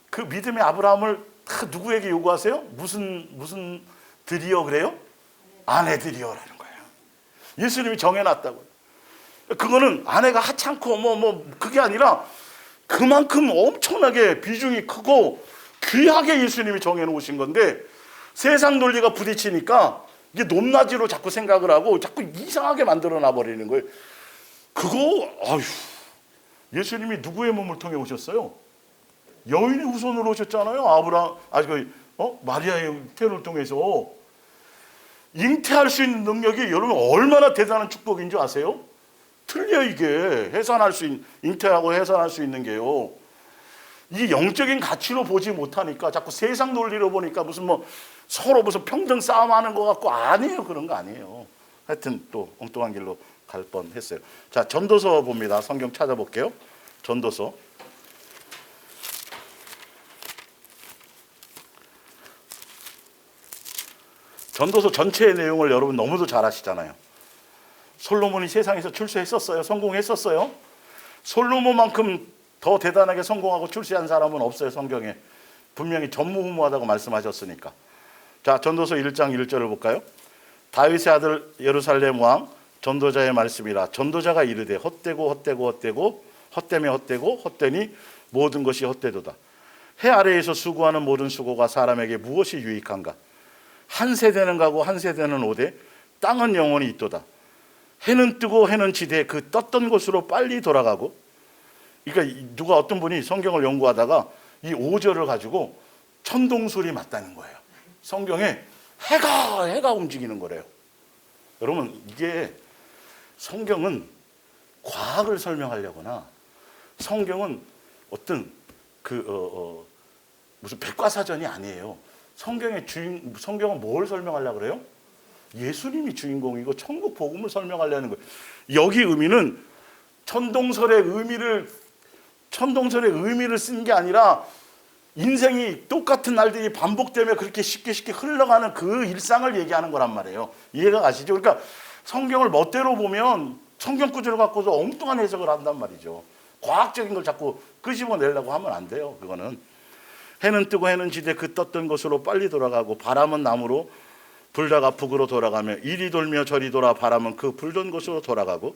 그 믿음의 아브라함을 다 누구에게 요구하세요? 무슨 들이여 그래요? 아내들이여라는 거예요. 예수님이 정해놨다고요. 그거는 아내가 하찮고 뭐 그게 아니라 그만큼 엄청나게 비중이 크고 귀하게 예수님이 정해놓으신 건데 세상 논리가 부딪히니까 이게 높낮이로 자꾸 생각을 하고 자꾸 이상하게 만들어놔 버리는 거예요. 예수님이 누구의 몸을 통해 오셨어요? 여인의 후손으로 오셨잖아요. 마리아의 잉태를 통해서. 잉태할 수 있는 능력이 여러분 얼마나 대단한 축복인 줄 아세요? 틀려 이게. 잉태하고 해산할 수 있는 게요. 이 영적인 가치로 보지 못하니까 자꾸 세상 논리로 보니까 서로 평등 싸움하는 것 같고 아니에요. 그런 거 아니에요. 하여튼 또 엉뚱한 길로 갈 뻔했어요. 자, 전도서 봅니다. 성경 찾아볼게요. 전도서. 전도서 전체의 내용을 여러분 너무도 잘 아시잖아요. 솔로몬이 세상에서 출세했었어요. 성공했었어요. 솔로몬만큼 더 대단하게 성공하고 출세한 사람은 없어요. 성경에. 분명히 전무후무하다고 말씀하셨으니까. 자, 전도서 1장 1절을 볼까요? 다윗의 아들 예루살렘 왕 전도자의 말씀이라. 전도자가 이르되 헛되고 헛되며 헛되니 모든 것이 헛되도다. 해 아래에서 수고하는 모든 수고가 사람에게 무엇이 유익한가? 한 세대는 가고 한 세대는 오되 땅은 영원히 있도다. 해는 뜨고 해는 지되 그 떴던 곳으로 빨리 돌아가고. 그러니까 어떤 분이 성경을 연구하다가 이 5절을 가지고 천동설이 맞다는 거예요. 성경에 해가 움직이는 거래요. 여러분 이게 성경은 과학을 설명하려거나 성경은 어떤 무슨 백과사전이 아니에요. 성경은 뭘 설명하려고 그래요? 예수님이 주인공이고 천국 복음을 설명하려는 거예요. 여기 의미는 천동설의 의미를 쓴 게 아니라 인생이 똑같은 날들이 반복되며 그렇게 쉽게 흘러가는 그 일상을 얘기하는 거란 말이에요. 이해가 가시죠? 그러니까 성경을 멋대로 보면 성경 구절을 갖고서 엉뚱한 해석을 한단 말이죠. 과학적인 걸 자꾸 끄집어내려고 하면 안 돼요. 그거는. 해는 뜨고 해는 지되 그 떴던 곳으로 빨리 돌아가고 바람은 남으로 불다가 북으로 돌아가며 이리 돌며 저리 돌아 바람은 그 불던 곳으로 돌아가고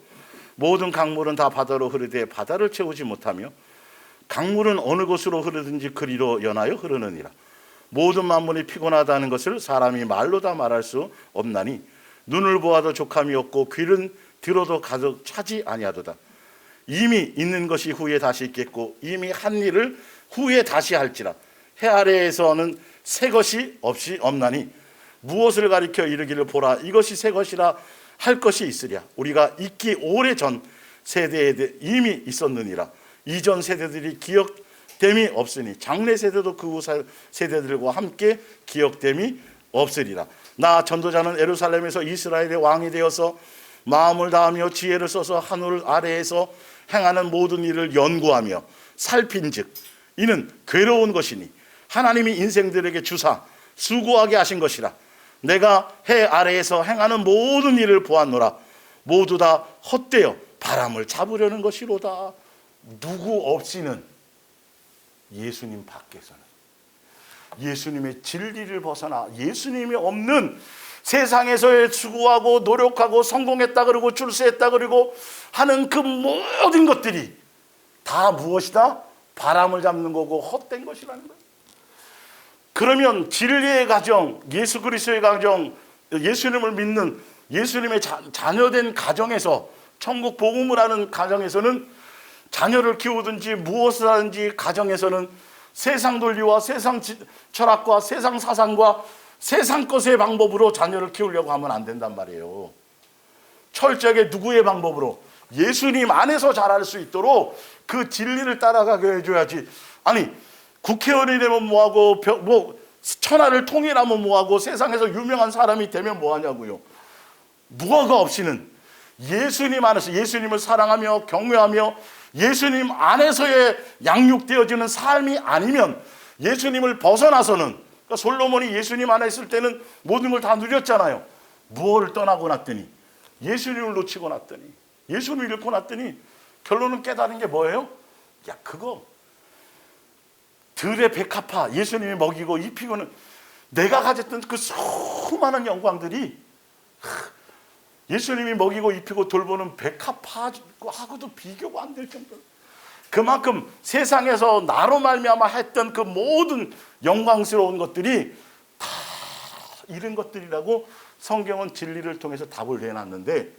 모든 강물은 다 바다로 흐르되 바다를 채우지 못하며 강물은 어느 곳으로 흐르든지 그리로 연하여 흐르느니라. 모든 만물이 피곤하다는 것을 사람이 말로 다 말할 수 없나니 눈을 보아도 족함이 없고 귀는 들어도 가득 차지 아니하도다. 이미 있는 것이 후에 다시 있겠고 이미 한 일을 후에 다시 할지라. 해 아래에서는 새 것이 없나니 무엇을 가리켜 이르기를 보라 이것이 새 것이라 할 것이 있으랴. 우리가 있기 오래전 세대에 이미 있었느니라. 이전 세대들이 기억됨이 없으니 장래 세대도 그 후 세대들과 함께 기억됨이 없으리라. 나 전도자는 예루살렘에서 이스라엘의 왕이 되어서 마음을 다하며 지혜를 써서 하늘 아래에서 행하는 모든 일을 연구하며 살핀즉 이는 괴로운 것이니 하나님이 인생들에게 주사 수고하게 하신 것이라. 내가 해 아래에서 행하는 모든 일을 보았노라. 모두 다 헛되어 바람을 잡으려는 것이로다. 누구 없이는 예수님 밖에서는 예수님의 진리를 벗어나 예수님이 없는 세상에서의 수고하고 노력하고 성공했다 그러고 출세했다 그러고 하는 그 모든 것들이 다 무엇이다? 바람을 잡는 거고 헛된 것이라는 거예요. 그러면 진리의 가정, 예수 그리스도의 가정, 예수님을 믿는 예수님의 자녀된 가정에서 천국 복음을 하는 가정에서는 자녀를 키우든지 무엇을 하든지 가정에서는 세상 논리와 세상 철학과 세상 사상과 세상 것의 방법으로 자녀를 키우려고 하면 안 된단 말이에요. 철저하게 누구의 방법으로? 예수님 안에서 자랄 수 있도록 그 진리를 따라가게 해줘야지. 아니 국회의원이 되면 뭐하고 천하를 통일하면 뭐하고 세상에서 유명한 사람이 되면 뭐하냐고요. 무화과 없이는 예수님 안에서 예수님을 사랑하며 경외하며 예수님 안에서의 양육되어지는 삶이 아니면 예수님을 벗어나서는, 그러니까 솔로몬이 예수님 안에 있을 때는 모든 걸 다 누렸잖아요. 무엇을 떠나고 났더니 예수님을 놓치고 났더니 예수님을 잃고 났더니 결론은 깨달은 게 뭐예요? 야 그거 들의 백합화 예수님이 먹이고 입히고는 내가 가졌던 그 수많은 영광들이 예수님이 먹이고 입히고 돌보는 백합화하고도 비교가 안 될 정도로 그만큼 세상에서 나로 말미암아 했던 그 모든 영광스러운 것들이 다 이런 것들이라고 성경은 진리를 통해서 답을 내놨는데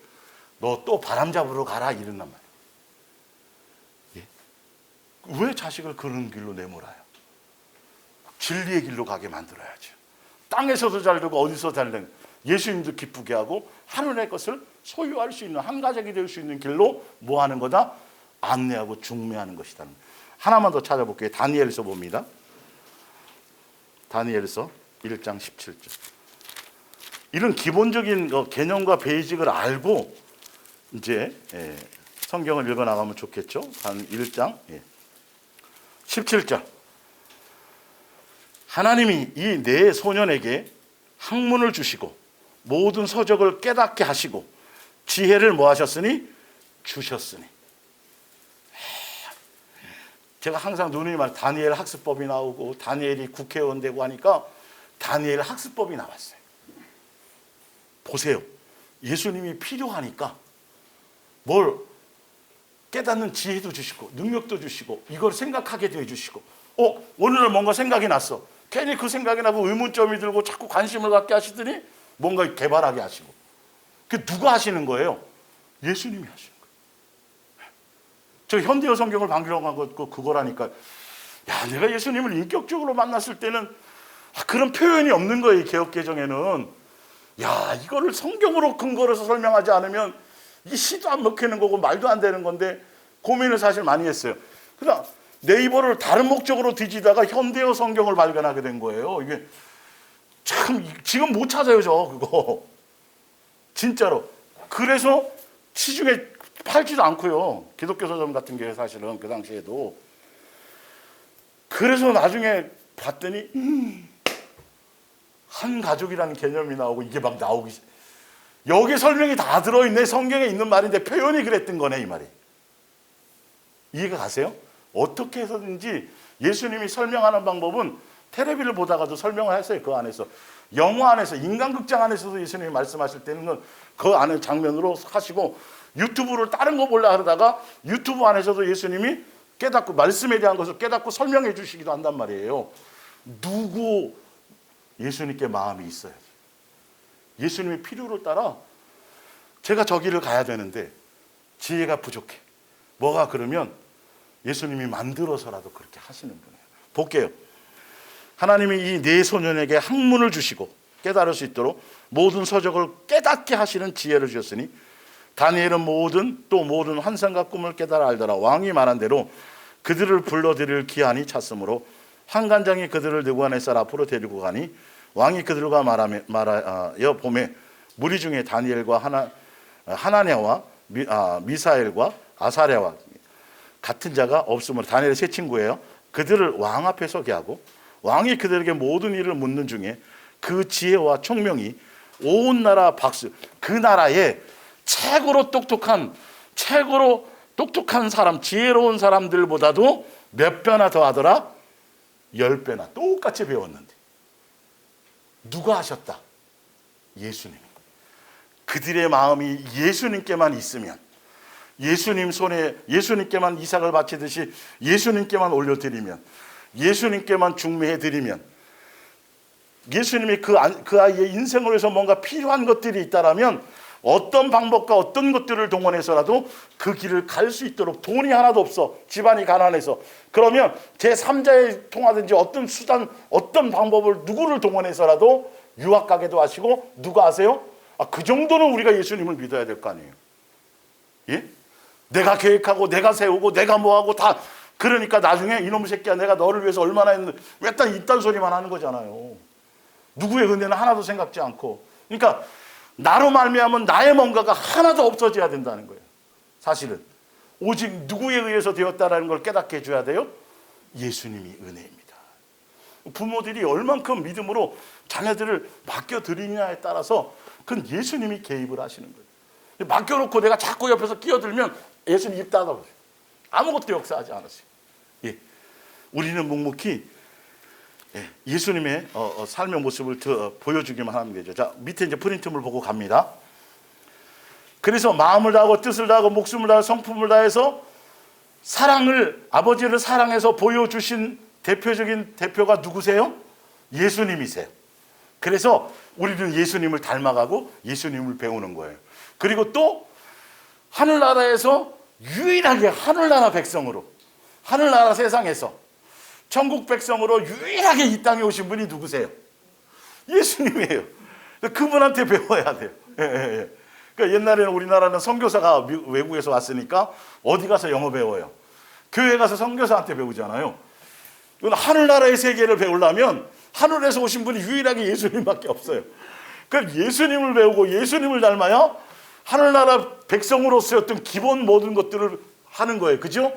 너 또 바람 잡으러 가라 이런단 말이에요. 예? 왜 자식을 그런 길로 내몰아요? 진리의 길로 가게 만들어야죠. 땅에서도 잘 되고 어디서 잘 되는 예수님도 기쁘게 하고 하늘의 것을 소유할 수 있는 한 가족이 될 수 있는 길로 뭐 하는 거다? 안내하고 중매하는 것이다. 하나만 더 찾아볼게요. 다니엘서 봅니다. 다니엘서 1장 17절. 이런 기본적인 개념과 베이직을 알고 이제 성경을 읽어 나가면 좋겠죠. 1장 17절. 하나님이 이 네 소년에게 학문을 주시고 모든 서적을 깨닫게 하시고 지혜를 뭐 하셨으니? 주셨으니. 제가 항상 누누이 말 다니엘 학습법이 나오고 다니엘이 국회의원 되고 하니까 다니엘 학습법이 나왔어요. 보세요. 예수님이 필요하니까 뭘 깨닫는 지혜도 주시고 능력도 주시고 이걸 생각하게 해주시고 오늘은 뭔가 생각이 났어. 괜히 그 생각이 나고 의문점이 들고 자꾸 관심을 갖게 하시더니 뭔가 개발하게 하시고. 그 누가 하시는 거예요? 예수님이 하시는 거예요. 저 현대어 성경을 방기록한 거 그거라니까. 야, 내가 예수님을 인격적으로 만났을 때는 그런 표현이 없는 거예요. 이 개혁개정에는. 야, 이거를 성경으로 근거로 해서 설명하지 않으면 이 시도 안 먹히는 거고 말도 안 되는 건데 고민을 사실 많이 했어요. 그러나 네이버를 다른 목적으로 뒤지다가 현대어 성경을 발견하게 된 거예요. 이게 참 지금 못 찾아요, 저 그거. 진짜로. 그래서 시중에 팔지도 않고요. 기독교 서점 같은 게 사실은 그 당시에도. 그래서 나중에 봤더니 한 가족이라는 개념이 나오고 이게 막 나오기 시작. 여기 설명이 다 들어있네. 성경에 있는 말인데 표현이 그랬던 거네, 이 말이. 이해가 가세요? 어떻게 해서든지 예수님이 설명하는 방법은 텔레비를 보다가도 설명을 했어요. 그 안에서. 영화 안에서, 인간극장 안에서도 예수님이 말씀하실 때는 그 안에 장면으로 하시고 유튜브를 다른 거 보려고 하다가 유튜브 안에서도 예수님이 깨닫고 말씀에 대한 것을 깨닫고 설명해 주시기도 한단 말이에요. 누구 예수님께 마음이 있어야지. 예수님의 필요를 따라 제가 저기를 가야 되는데 지혜가 부족해. 뭐가 그러면 예수님이 만들어서라도 그렇게 하시는 분이에요. 볼게요. 하나님이 이 네 소년에게 학문을 주시고 깨달을 수 있도록 모든 서적을 깨닫게 하시는 지혜를 주셨으니 다니엘은 모든 환상과 꿈을 깨달아 알더라. 왕이 말한 대로 그들을 불러들일 기한이 찼으므로 환관장이 그들을 느부갓네살 앞으로 데리고 가니 왕이 그들과 말하여 보매 무리 중에 다니엘과 하나냐와 미사엘과 아사랴와 같은 자가 없으므로 다니엘의 세 친구예요. 그들을 왕 앞에 서게 하고 왕이 그들에게 모든 일을 묻는 중에 그 지혜와 총명이 온 나라 그 나라에 최고로 똑똑한 사람, 지혜로운 사람들보다도 몇 배나 더 하더라? 10배나 똑같이 배웠는데 누가 하셨다? 예수님. 그들의 마음이 예수님께만 있으면, 예수님 손에 예수님께만 이삭을 바치듯이 예수님께만 올려드리면, 예수님께만 중매해드리면, 예수님이 그 아이의 인생을 위해서 뭔가 필요한 것들이 있다라면 어떤 방법과 어떤 것들을 동원해서라도 그 길을 갈 수 있도록, 돈이 하나도 없어, 집안이 가난해서, 그러면 제3자에 통하든지 어떤 수단, 어떤 방법을 누구를 동원해서라도 유학 가게도 하시고, 누가 아세요? 그 정도는 우리가 예수님을 믿어야 될 거 아니에요. 예? 내가 계획하고 내가 세우고 내가 뭐하고 다, 그러니까 나중에 이놈의 새끼야 내가 너를 위해서 얼마나 했는데 왜 딱 이딴 소리만 하는 거잖아요. 누구의 은혜는 하나도 생각지 않고. 그러니까 나로 말미암은 나의 뭔가가 하나도 없어져야 된다는 거예요. 사실은 오직 누구에 의해서 되었다라는 걸 깨닫게 해줘야 돼요? 예수님이 은혜입니다. 부모들이 얼만큼 믿음으로 자녀들을 맡겨드리냐에 따라서 그건 예수님이 개입을 하시는 거예요. 맡겨놓고 내가 자꾸 옆에서 끼어들면 예수님 입 닫아보세요. 아무것도 역사하지 않았어요. 예. 우리는 묵묵히 예수님의 삶의 모습을 보여주기만 하면 되죠. 자, 밑에 이제 프린트물 보고 갑니다. 그래서 마음을 다하고 뜻을 다하고 목숨을 다하고 성품을 다해서 아버지를 사랑해서 보여주신 대표적인 대표가 누구세요? 예수님이세요. 그래서 우리는 예수님을 닮아가고 예수님을 배우는 거예요. 그리고 또 하늘나라에서 유일하게 하늘나라 백성으로, 하늘나라 세상에서 천국 백성으로 유일하게 이 땅에 오신 분이 누구세요? 예수님이에요. 그분한테 배워야 돼요. 그러니까 옛날에는 우리나라는 선교사가 외국에서 왔으니까 어디 가서 영어 배워요? 교회 가서 선교사한테 배우잖아요. 이건 하늘나라의 세계를 배우려면 하늘에서 오신 분이 유일하게 예수님밖에 없어요. 그러니까 예수님을 배우고 예수님을 닮아야 하늘나라 백성으로서의 어떤 기본 모든 것들을 하는 거예요. 그죠?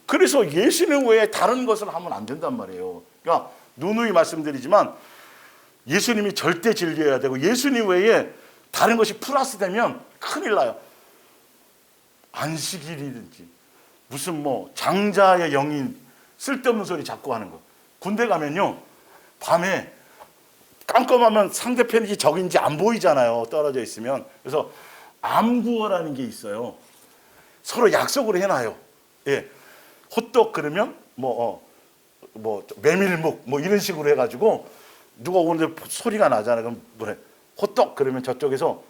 그래서 예수님 외에 다른 것을 하면 안 된단 말이에요. 그러니까 누누이 말씀드리지만 예수님이 절대 진리여야 되고 예수님 외에 다른 것이 플러스 되면 큰일 나요. 안식일이든지 무슨 장자의 영인 쓸데없는 소리 자꾸 하는 거. 군대 가면요, 밤에 깜깜하면 상대편이 적인지 안 보이잖아요, 떨어져 있으면. 그래서 암구어라는 게 있어요. 서로 약속을 해놔요. 예, 호떡 그러면 메밀묵 이런 식으로 해가지고 누가 오는데 소리가 나잖아요. 그럼 뭐래? 호떡 그러면 저쪽에서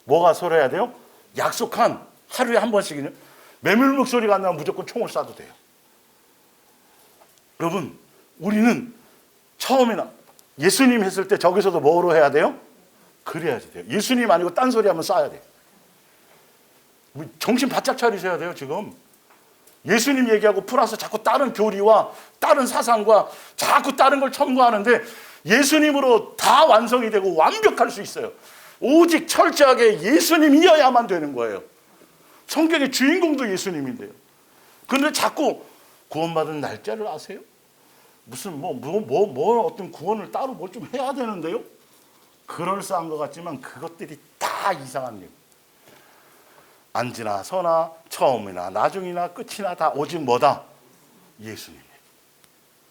뭐가 서로 해야 돼요? 약속한 하루에 한 번씩은요. 메밀묵 소리가 안 나면 무조건 총을 쏴도 돼요. 여러분, 우리는 처음에는 예수님 했을 때 저기서도 뭐로 해야 돼요? 그래야지 돼요. 예수님 아니고 딴 소리 하면 쏴야 돼요. 정신 바짝 차리셔야 돼요. 지금 예수님 얘기하고 플러스 자꾸 다른 교리와 다른 사상과 자꾸 다른 걸 첨가하는데 예수님으로 다 완성이 되고 완벽할 수 있어요. 오직 철저하게 예수님이어야만 되는 거예요. 성경의 주인공도 예수님인데요. 그런데 자꾸 구원받은 날짜를 아세요? 무슨 어떤 구원을 따로 뭘 좀 해야 되는데요? 그럴싸한 것 같지만 그것들이 다 이상한 일. 안지나 서나 처음이나 나중이나 끝이나 다 오직 뭐다? 예수님.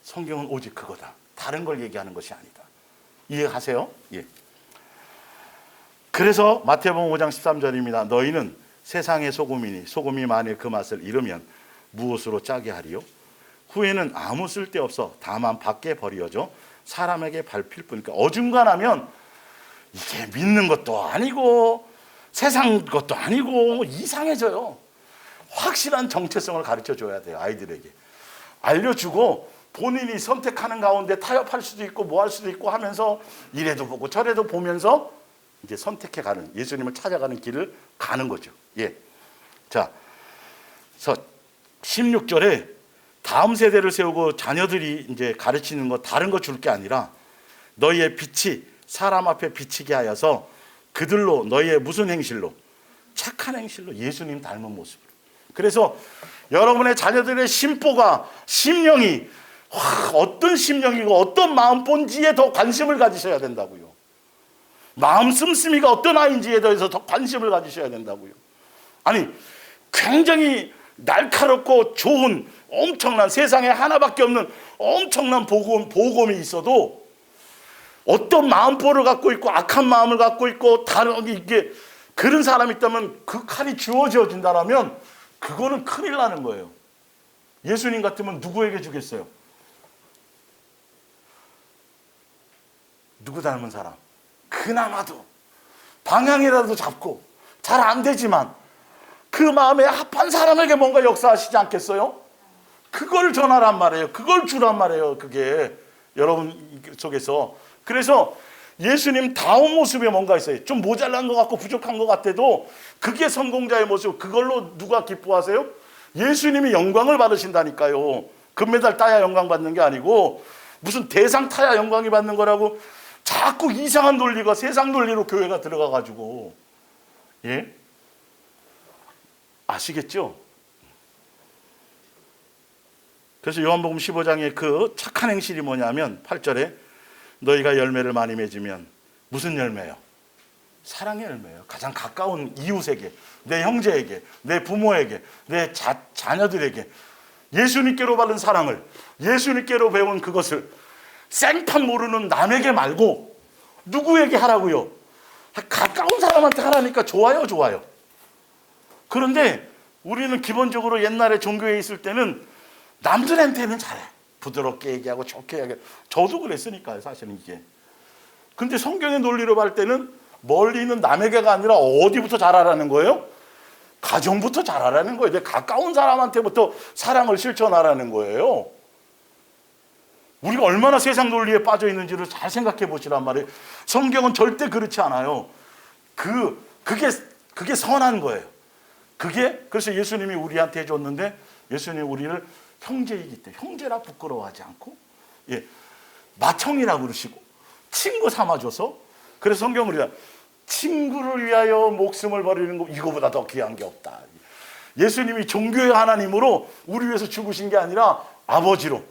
성경은 오직 그거다. 다른 걸 얘기하는 것이 아니다. 이해하세요? 예. 그래서 마태복음 5장 13절입니다. 너희는 세상의 소금이니 소금이 만일 그 맛을 잃으면 무엇으로 짜게 하리요? 후에는 아무 쓸데없어 다만 밖에 버려져 사람에게 밟힐 뿐이니까 어중간하면 이게 믿는 것도 아니고 세상 것도 아니고 이상해져요. 확실한 정체성을 가르쳐 줘야 돼요. 아이들에게 알려주고 본인이 선택하는 가운데 타협할 수도 있고 뭐 할 수도 있고 하면서 이래도 보고 저래도 보면서 이제 선택해 가는, 예수님을 찾아가는 길을 가는 거죠. 예. 자, 그래서 16절에 다음 세대를 세우고 자녀들이 이제 가르치는 거 다른 거 줄 게 아니라 너희의 빛이 사람 앞에 비치게 하여서 그들로 너희의 무슨 행실로? 착한 행실로, 예수님 닮은 모습으로. 그래서 여러분의 자녀들의 심보가, 심령이 어떤 심령이고 어떤 마음 본지에 더 관심을 가지셔야 된다고요. 마음 씀씀이가 어떤 아이인지에 대해서 더 관심을 가지셔야 된다고요. 아니, 굉장히 날카롭고 좋은 엄청난, 세상에 하나밖에 없는 엄청난 복음이 있어도 어떤 마음보를 갖고 있고 악한 마음을 갖고 있고 다른 이게 그런 사람이 있다면 그 칼이 쥐어진다라면 그거는 큰일 나는 거예요. 예수님 같으면 누구에게 주겠어요? 누구 닮은 사람? 그나마도 방향이라도 잡고 잘 안 되지만 그 마음에 합한 사람에게 뭔가 역사하시지 않겠어요? 그걸 전하란 말이에요. 그걸 주란 말이에요. 그게 여러분 속에서. 그래서 예수님 다운 모습에 뭔가 있어요. 좀 모자란 것 같고 부족한 것 같아도 그게 성공자의 모습. 그걸로 누가 기뻐하세요? 예수님이 영광을 받으신다니까요. 금메달 따야 영광 받는 게 아니고 무슨 대상 타야 영광이 받는 거라고 자꾸 이상한 논리가 세상 논리로 교회가 들어가가지고, 예? 아시겠죠? 그래서 요한복음 15장에 그 착한 행실이 뭐냐면 8절에 너희가 열매를 많이 맺으면 무슨 열매요? 사랑의 열매예요. 가장 가까운 이웃에게, 내 형제에게, 내 부모에게, 내 자녀들에게 예수님께로 받은 사랑을, 예수님께로 배운 그것을 생판 모르는 남에게 말고 누구에게 하라고요? 가까운 사람한테 하라니까 좋아요, 좋아요. 그런데 우리는 기본적으로 옛날에 종교에 있을 때는 남들한테는 잘해. 부드럽게 얘기하고 좋게 얘기하고. 저도 그랬으니까요, 사실은 이게. 근데 성경의 논리로 볼 때는 멀리 있는 남에게가 아니라 어디부터 잘하라는 거예요? 가정부터 잘하라는 거예요. 내 가까운 사람한테부터 사랑을 실천하라는 거예요. 우리가 얼마나 세상 논리에 빠져 있는지를 잘 생각해 보시란 말이에요. 성경은 절대 그렇지 않아요. 그게 선한 거예요. 그래서 예수님이 우리한테 해줬는데, 예수님이 우리를 형제이기 때문에 형제라 부끄러워하지 않고, 예, 맏형이라 그러시고 친구 삼아줘서. 그래서 성경은 우리가 친구를 위하여 목숨을 버리는 거, 이거보다 더 귀한 게 없다. 예수님이 종교의 하나님으로 우리 위해서 죽으신 게 아니라 아버지로,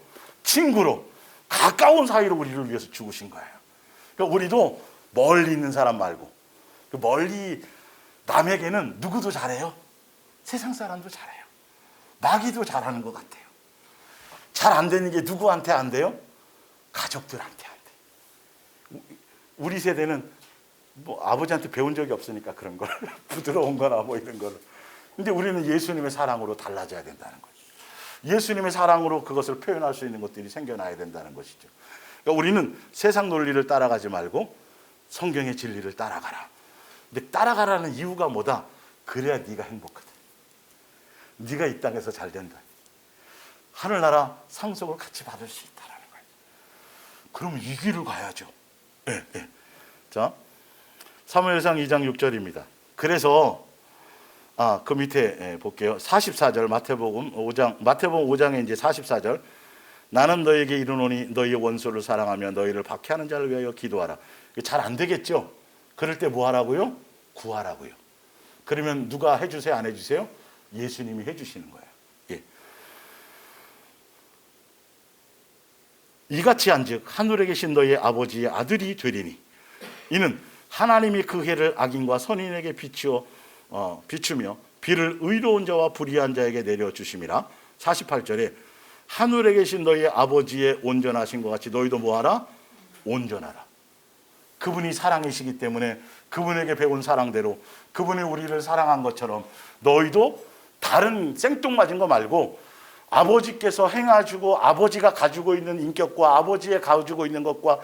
친구로, 가까운 사이로 우리를 위해서 죽으신 거예요. 그러니까 우리도 멀리 있는 사람 말고, 멀리 남에게는 누구도 잘해요. 세상 사람도 잘해요. 마귀도 잘하는 것 같아요. 잘 안 되는 게 누구한테 안 돼요? 가족들한테 안 돼요. 우리 세대는 뭐 아버지한테 배운 적이 없으니까 그런 걸 부드러운 거나 뭐 이런 거를. 근데 우리는 예수님의 사랑으로 달라져야 된다는 거죠. 예수님의 사랑으로 그것을 표현할 수 있는 것들이 생겨나야 된다는 것이죠. 그러니까 우리는 세상 논리를 따라가지 말고 성경의 진리를 따라가라. 근데 따라가라는 이유가 뭐다? 그래야 네가 행복하다. 네가 이 땅에서 잘 된다. 하늘나라 상속을 같이 받을 수 있다는 거예요. 그럼 이 길을 가야죠. 네, 네. 자, 사무엘상 2장 6절입니다. 그래서 그 밑에 볼게요. 44절 마태복음 5장에 이제 44절. 나는 너에게 이르노니 너희의 원수를 사랑하며 너희를 박해하는 자를 위하여 기도하라. 잘 안 되겠죠? 그럴 때 뭐 하라고요? 구하라고요. 그러면 누가 해주세요? 안 해주세요? 예수님이 해주시는 거예요. 예. 이같이 한즉 하늘에 계신 너희의 아버지의 아들이 되리니 이는 하나님이 그 해를 악인과 선인에게 비추며 비를 의로운 자와 불의한 자에게 내려주심이라. 48절에 하늘에 계신 너희의 아버지의 온전하신 것 같이 너희도 뭐하라? 온전하라. 그분이 사랑이시기 때문에 그분에게 배운 사랑대로 그분이 우리를 사랑한 것처럼 너희도 다른 생뚱맞은 거 말고 아버지께서 행하시고 아버지가 가지고 있는 인격과 아버지의 가지고 있는 것과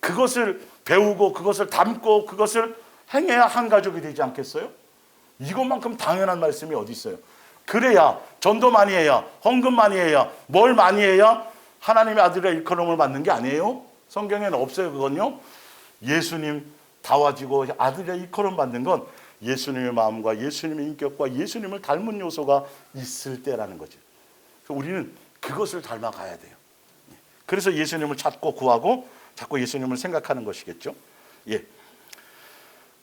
그것을 배우고 그것을 담고 그것을 행해야 한 가족이 되지 않겠어요? 이것만큼 당연한 말씀이 어디 있어요? 그래야 전도 많이 해야 헌금 많이 해야 뭘 많이 해야 하나님의 아들의 일컬음을 받는 게 아니에요. 성경에는 없어요. 그건요. 예수님 다와지고 아들의 일컬음 받는 건 예수님의 마음과 예수님의 인격과 예수님을 닮은 요소가 있을 때라는 거죠. 우리는 그것을 닮아가야 돼요. 그래서 예수님을 찾고 구하고 자꾸 예수님을 생각하는 것이겠죠. 예.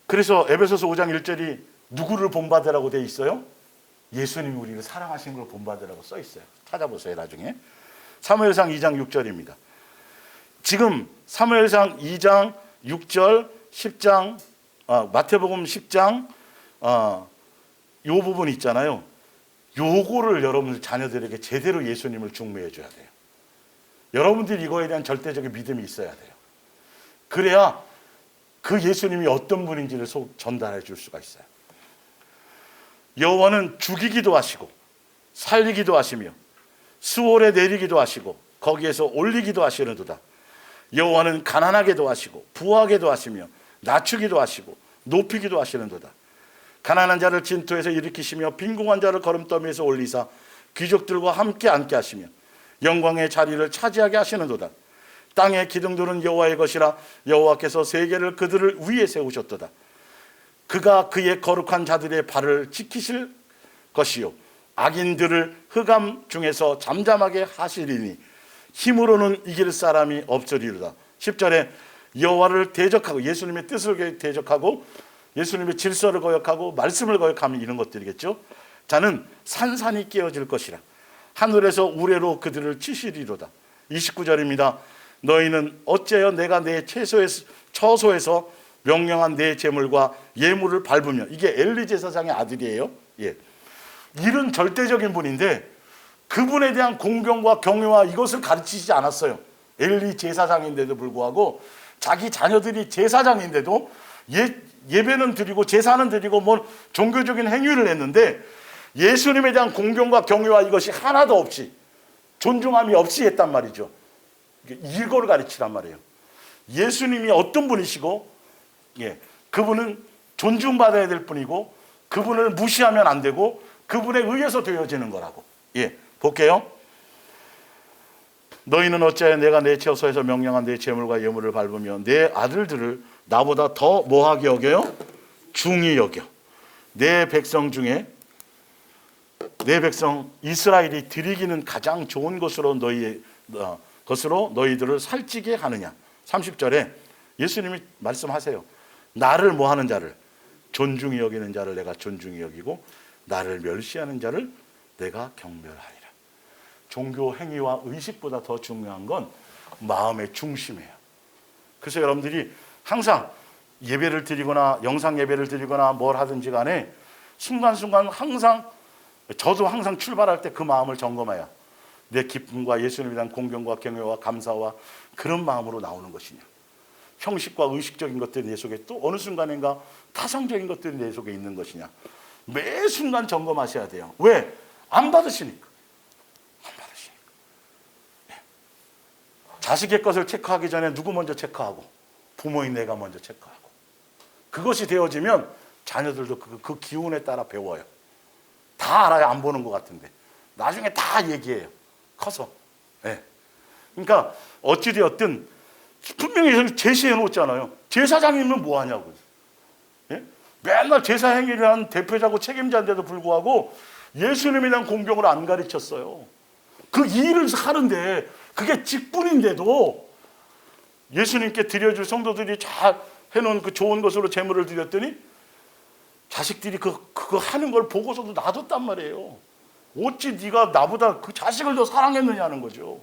그래서 에베소서 5장 1절이 누구를 본받으라고 되어 있어요? 예수님이 우리를 사랑하신 걸 본받으라고 써 있어요. 찾아보세요, 나중에. 사무엘상 2장 6절입니다. 지금 사무엘상 2장 6절 10장 마태복음 10장 요 부분 있잖아요. 요거를 여러분들 자녀들에게 제대로 예수님을 중매해 줘야 돼요. 여러분들이 이거에 대한 절대적인 믿음이 있어야 돼요. 그래야 그 예수님이 어떤 분인지를 전달해 줄 수가 있어요. 여호와는 죽이기도 하시고 살리기도 하시며 수월에 내리기도 하시고 거기에서 올리기도 하시는도다. 여호와는 가난하게도 하시고 부하게도 하시며 낮추기도 하시고 높이기도 하시는도다. 가난한 자를 진토에서 일으키시며 빈궁한 자를 거름더미에서 올리사 귀족들과 함께 앉게 하시며 영광의 자리를 차지하게 하시는도다. 땅의 기둥들은 여호와의 것이라 여호와께서 세계를 그들을 위에 세우셨도다. 그가 그의 거룩한 자들의 발을 지키실 것이요 악인들을 흑암 중에서 잠잠하게 하시리니 힘으로는 이길 사람이 없으리로다. 10절에 여호와를 대적하고 예수님의 뜻을 대적하고 예수님의 질서를 거역하고 말씀을 거역하면 이런 것들이겠죠. 자는 산산이 깨어질 것이라 하늘에서 우레로 그들을 치시리로다. 29절입니다. 너희는 어째여 내가 내 처소에서 명령한 내 제물과 예물을 밟으며, 이게 엘리 제사장의 아들이에요. 예. 이런 절대적인 분인데 그분에 대한 공경과 경외와 이것을 가르치지 않았어요. 엘리 제사장인데도 불구하고 자기 자녀들이 제사장인데도 예배는 드리고 제사는 드리고 뭐 종교적인 행위를 했는데 예수님에 대한 공경과 경외와 이것이 하나도 없이 존중함이 없이 했단 말이죠. 이걸 가르치란 말이에요. 예수님이 어떤 분이시고 그분은 존중받아야 될 분이고 그분을 무시하면 안 되고 그분에 의해서 되어지는 거라고. 볼게요. 너희는 어찌하여 내가 내 처소에서 명령한 내 제물과 예물을 밟으며 내 아들들을 나보다 더 뭐하게 여겨요? 중히 여겨. 내 백성 중에 내 백성 이스라엘이 드리기는 가장 좋은 것으로 너희들을 살찌게 하느냐. 30절에 예수님이 말씀하세요. 나를 뭐하는 자를, 존중히 여기는 자를 내가 존중히 여기고 나를 멸시하는 자를 내가 경멸하리라. 종교 행위와 의식보다 더 중요한 건 마음의 중심이에요. 그래서 여러분들이 항상 예배를 드리거나 영상 예배를 드리거나 뭘 하든지 간에 순간순간 항상, 저도 항상 출발할 때 그 마음을 점검해야 내 기쁨과 예수님에 대한 공경과 경외와 감사와 그런 마음으로 나오는 것이냐, 형식과 의식적인 것들이 내 속에 또 어느 순간인가 타성적인 것들이 내 속에 있는 것이냐, 매 순간 점검하셔야 돼요. 왜? 안 받으시니까. 자식의 것을 체크하기 전에 누구 먼저 체크하고? 부모인 내가 먼저 체크하고. 그것이 되어지면 자녀들도 그 기운에 따라 배워요. 다 알아야 안 보는 것 같은데 나중에 다 얘기해요, 커서. 그러니까 어찌되었든 분명히 제시해 놓았잖아요. 제사장이면 뭐하냐고. 맨날 제사 행위를 한 대표자고 책임자인데도 불구하고 예수님에 대한 공경을 안 가르쳤어요. 그 일을 하는데 그게 직분인데도 예수님께 드려줄 성도들이 잘 해놓은 그 좋은 것으로 제물을 드렸더니 자식들이 그거 하는 걸 보고서도 놔뒀단 말이에요. 어찌 네가 나보다 그 자식을 더 사랑했느냐는 거죠.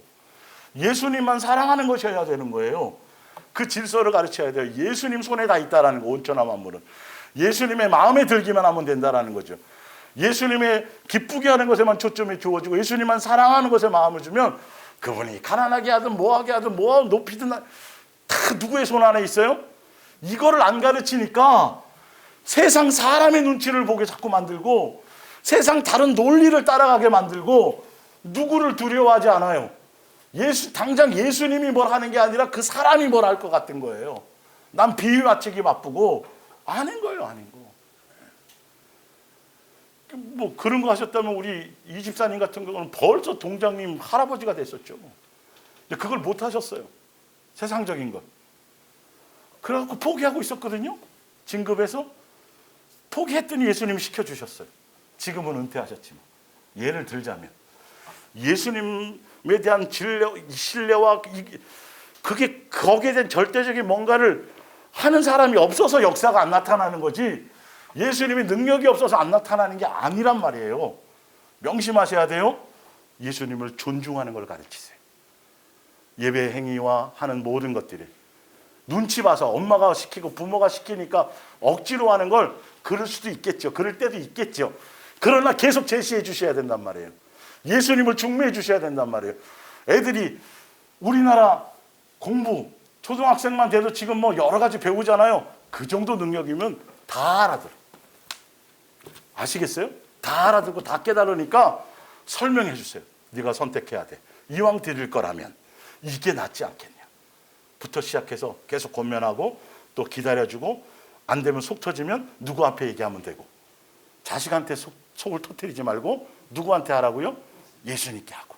예수님만 사랑하는 것이어야 되는 거예요. 그 질서를 가르쳐야 돼요. 예수님 손에 다 있다라는 거, 온전한 만물은. 예수님의 마음에 들기만 하면 된다라는 거죠. 예수님의 기쁘게 하는 것에만 초점이 주어지고 예수님만 사랑하는 것에 마음을 주면 그분이 가난하게 하든 뭐하게 하든 뭐 높이든 다 누구의 손 안에 있어요? 이거를 안 가르치니까 세상 사람의 눈치를 보게 자꾸 만들고 세상 다른 논리를 따라가게 만들고 누구를 두려워하지 않아요. 당장 예수님이 뭘 하는 게 아니라 그 사람이 뭘 할 것 같은 거예요. 난 비유 맞추기 바쁘고 아닌 거예요, 아닌 거. 뭐 그런 거 하셨다면 우리 이 집사님 같은 경우는 벌써 동장님 할아버지가 됐었죠. 근데 그걸 못 하셨어요. 세상적인 것. 그래갖고 포기하고 있었거든요. 진급해서 포기했더니 예수님이 시켜주셨어요. 지금은 은퇴하셨지만. 예를 들자면 예수님에 대한 신뢰와 그게 거기에 대한 절대적인 뭔가를 하는 사람이 없어서 역사가 안 나타나는 거지, 예수님이 능력이 없어서 안 나타나는 게 아니란 말이에요. 명심하셔야 돼요. 예수님을 존중하는 걸 가르치세요. 예배 행위와 하는 모든 것들이 눈치 봐서 엄마가 시키고 부모가 시키니까 억지로 하는 걸 그럴 수도 있겠죠. 그럴 때도 있겠죠. 그러나 계속 제시해 주셔야 된단 말이에요. 예수님을 중매해 주셔야 된단 말이에요. 애들이 우리나라 공부 초등학생만 돼도 지금 뭐 여러 가지 배우잖아요. 그 정도 능력이면 다 알아들어. 아시겠어요? 다 알아듣고 다 깨달으니까 설명해 주세요. 네가 선택해야 돼. 이왕 드릴 거라면 이게 낫지 않겠냐 부터 시작해서 계속 권면하고 또 기다려주고, 안 되면 속 터지면 누구 앞에 얘기하면 되고, 자식한테 속을 터뜨리지 말고 누구한테 하라고요? 예수님께 하고.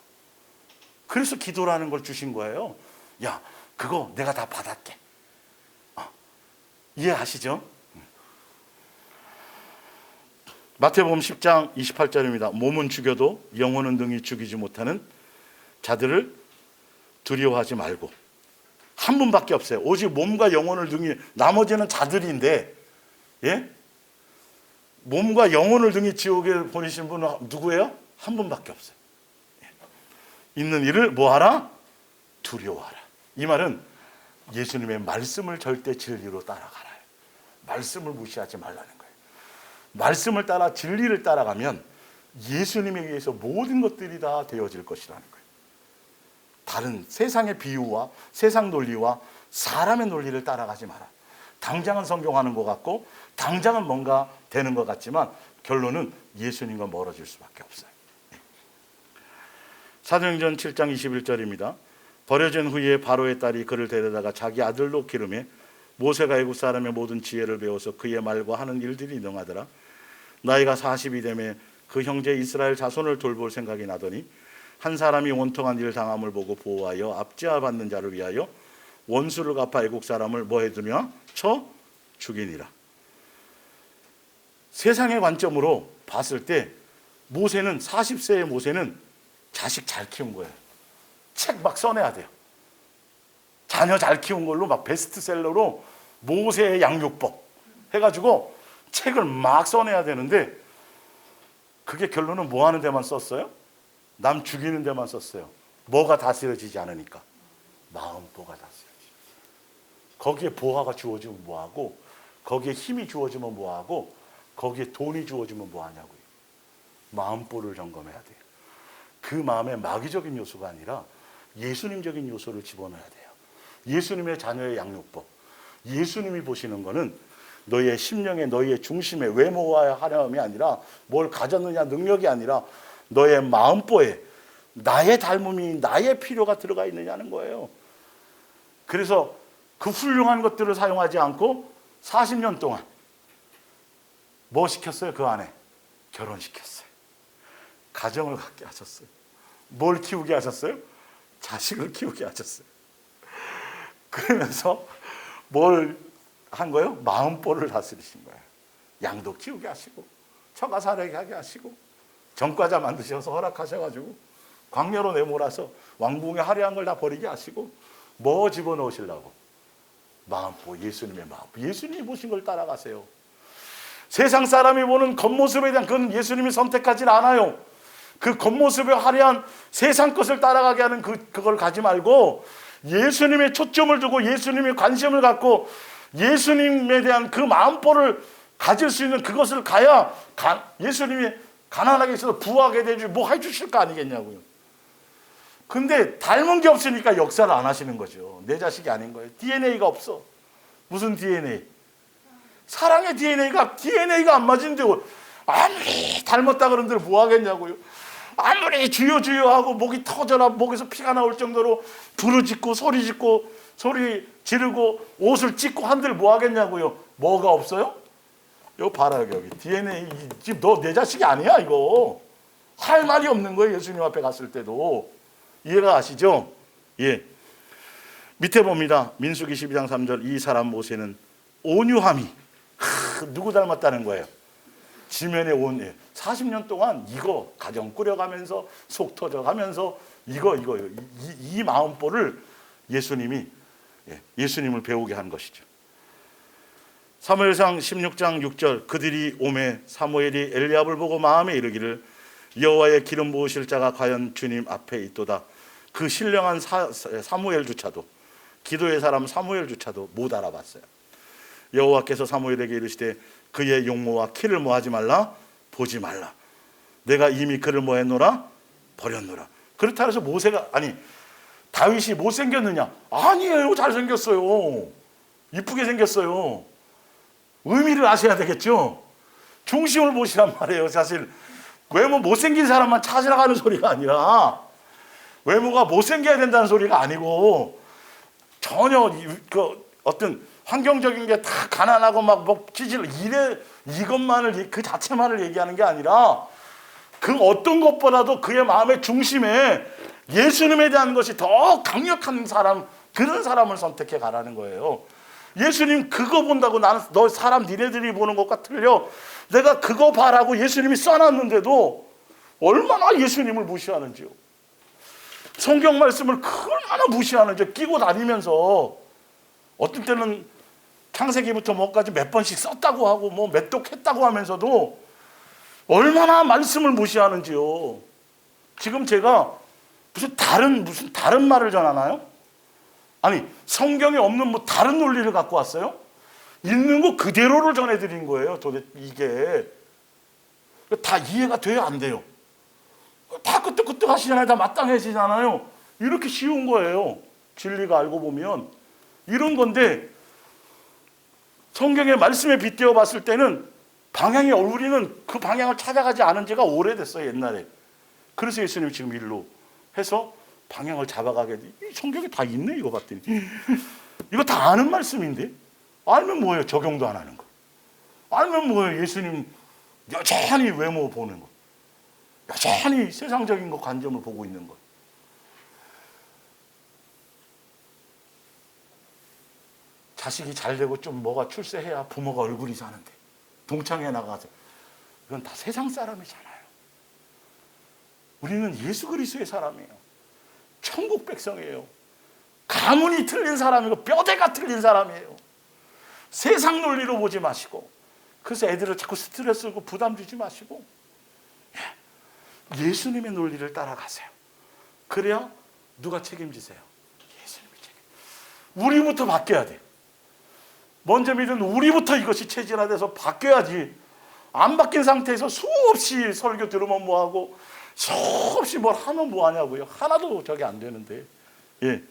그래서 기도라는 걸 주신 거예요. 야, 그거 내가 다 받았게. 이해하시죠? 마태복음 10장 28절입니다. 몸은 죽여도 영혼은 능히 죽이지 못하는 자들을 두려워하지 말고. 한 분밖에 없어요. 오직 몸과 영혼을 등이, 나머지는 자들인데, 예? 몸과 영혼을 등이 지옥에 보내신 분은 누구예요? 한 분밖에 없어요. 예. 있는 일을 뭐하라? 두려워하라. 이 말은 예수님의 말씀을 절대 진리로 따라가라. 말씀을 무시하지 말라는 거예요. 말씀을 따라 진리를 따라가면 예수님에 의해서 모든 것들이 다 되어질 것이라는 거예요. 다른 세상의 비유와 세상 논리와 사람의 논리를 따라가지 마라. 당장은 성경하는 것 같고 당장은 뭔가 되는 것 같지만 결론은 예수님과 멀어질 수밖에 없어요. 사도행전 7장 21절입니다. 버려진 후에 바로의 딸이 그를 데려다가 자기 아들로 기름해 모세가 애국 사람의 모든 지혜를 배워서 그의 말과 하는 일들이 능하더라. 나이가 40이 되매 그 형제 이스라엘 자손을 돌볼 생각이 나더니 한 사람이 원통한 일 당함을 보고 보호하여 압제하 받는 자를 위하여 원수를 갚아 애국 사람을 뭐 해두며 쳐 죽이니라. 세상의 관점으로 봤을 때 모세는 40세의 모세는 자식 잘 키운 거예요. 책 막 써내야 돼요. 자녀 잘 키운 걸로 막 베스트셀러로 모세의 양육법 해가지고 책을 막 써내야 되는데 그게 결론은 뭐 하는 데만 썼어요? 남 죽이는 데만 썼어요. 뭐가 다스려지지 않으니까. 마음보가 다스려지지. 거기에 보화가 주어지면 뭐하고, 거기에 힘이 주어지면 뭐하고, 거기에 돈이 주어지면 뭐하냐고요. 마음보를 점검해야 돼요. 그 마음에 마귀적인 요소가 아니라 예수님적인 요소를 집어넣어야 돼요. 예수님의 자녀의 양육법. 예수님이 보시는 거는 너의 심령에, 너의 중심에 외모와 하려함이 아니라 뭘 가졌느냐 능력이 아니라 너의 마음보에 나의 닮음이, 나의 필요가 들어가 있느냐는 거예요. 그래서 그 훌륭한 것들을 사용하지 않고 40년 동안 뭐 시켰어요? 그 안에 결혼시켰어요. 가정을 갖게 하셨어요. 뭘 키우게 하셨어요? 자식을 키우게 하셨어요. 그러면서 뭘 한 거예요? 마음보를 다스리신 거예요. 양도 키우게 하시고 처가 살게 하게 하시고 전과자 만드셔서 허락하셔가지고 광야로 내몰아서 왕궁의 화려한 걸 다 버리게 하시고 뭐 집어넣으시려고? 마음보, 예수님의 마음. 예수님이 보신 걸 따라가세요. 세상 사람이 보는 겉모습에 대한 그건 예수님이 선택하진 않아요. 그 겉모습에 화려한 세상 것을 따라가게 하는 그걸 가지 말고 예수님의 초점을 두고 예수님의 관심을 갖고 예수님에 대한 그 마음보를 가질 수 있는 그것을 가야 예수님이 가난하게 있어서 부하게 되지 뭐 해주실 거 아니겠냐고요. 근데 닮은 게 없으니까 역사를 안 하시는 거죠. 내 자식이 아닌 거예요. DNA가 없어. 무슨 DNA? 사랑의 DNA가 안 맞는데 아무리 닮았다 그런들 뭐 하겠냐고요. 아무리 주여 주여 하고 목이 터져라 목에서 피가 나올 정도로 부르짖고 소리 지르고 옷을 찢고 한들 뭐 하겠냐고요. 뭐가 없어요? 이거 봐라 여기 DNA 지금 너 내 자식이 아니야 이거. 할 말이 없는 거예요. 예수님 앞에 갔을 때도. 이해가 가시죠? 예. 밑에 봅니다. 민수기 12장 3절 이 사람 모세는 온유함이 누구 닮았다는 거예요? 지면에 온유. 40년 동안 이거 가정 꾸려가면서 속 터져가면서 이 마음보를 예수님을 배우게 한 것이죠. 사무엘상 16장 6절 그들이 오매 사무엘이 엘리압을 보고 마음에 이르기를 여호와의 기름 부으실 자가 과연 주님 앞에 있도다. 그 신령한 사무엘조차도 기도의 사람 사무엘조차도 못 알아봤어요. 여호와께서 사무엘에게 이르시되 그의 용모와 키를 모하지 말라 보지 말라. 내가 이미 그를 뭐했노라 버렸노라. 그렇다 해서 다윗이 못생겼느냐? 아니에요. 잘생겼어요. 이쁘게 생겼어요. 의미를 아셔야 되겠죠. 중심을 보시란 말이에요. 사실 외모 못생긴 사람만 찾으러 가는 소리가 아니라 외모가 못생겨야 된다는 소리가 아니고 전혀 어떤 환경적인 게 다 가난하고 막 찌질 이것만을 그 자체만을 얘기하는 게 아니라 그 어떤 것보다도 그의 마음의 중심에 예수님에 대한 것이 더 강력한 사람 그런 사람을 선택해 가라는 거예요. 예수님 그거 본다고 나는 너 사람 니네들이 보는 것과 틀려. 내가 그거 봐라고 예수님이 써놨는데도 얼마나 예수님을 무시하는지요. 성경 말씀을 얼마나 무시하는지 끼고 다니면서 어떤 때는 창세기부터 뭐까지 몇 번씩 썼다고 하고 뭐 몇 독 했다고 하면서도 얼마나 말씀을 무시하는지요. 지금 제가 무슨 다른 말을 전하나요? 아니 성경에 없는 뭐 다른 논리를 갖고 왔어요? 있는 거 그대로를 전해드린 거예요. 도대체 이게 다 이해가 돼요 안 돼요? 다 끄떡끄떡 하시잖아요. 다 마땅해지잖아요. 이렇게 쉬운 거예요. 진리가 알고 보면 이런 건데 성경의 말씀에 빗대어 봤을 때는 방향이 우리는 그 방향을 찾아가지 않은 지가 오래됐어요. 옛날에. 그래서 예수님이 지금 일로 해서 방향을 잡아가게 돼. 이 성경에 다 있네 이거 봤더니. 이거 다 아는 말씀인데 알면 뭐예요? 적용도 안 하는 거. 알면 뭐예요? 예수님 여전히 외모 보는 거. 여전히 세상적인 거 관점을 보고 있는 거. 자식이 잘 되고 좀 뭐가 출세해야 부모가 얼굴이 사는데 동창회 나가서 이건 다 세상 사람이잖아요. 우리는 예수 그리스도의 사람이에요. 천국 백성이에요. 가문이 틀린 사람이고 뼈대가 틀린 사람이에요. 세상 논리로 보지 마시고 그래서 애들을 자꾸 스트레스 주고 부담 주지 마시고 예수님의 논리를 따라가세요. 그래야 누가 책임지세요? 예수님이 책임. 우리부터 바뀌어야 돼. 먼저 믿은 우리부터 이것이 체질화돼서 바뀌어야지. 안 바뀐 상태에서 수없이 설교 들으면 뭐하고 수없이 뭘 하면 뭐하냐고요. 하나도 저게 안 되는데. 예.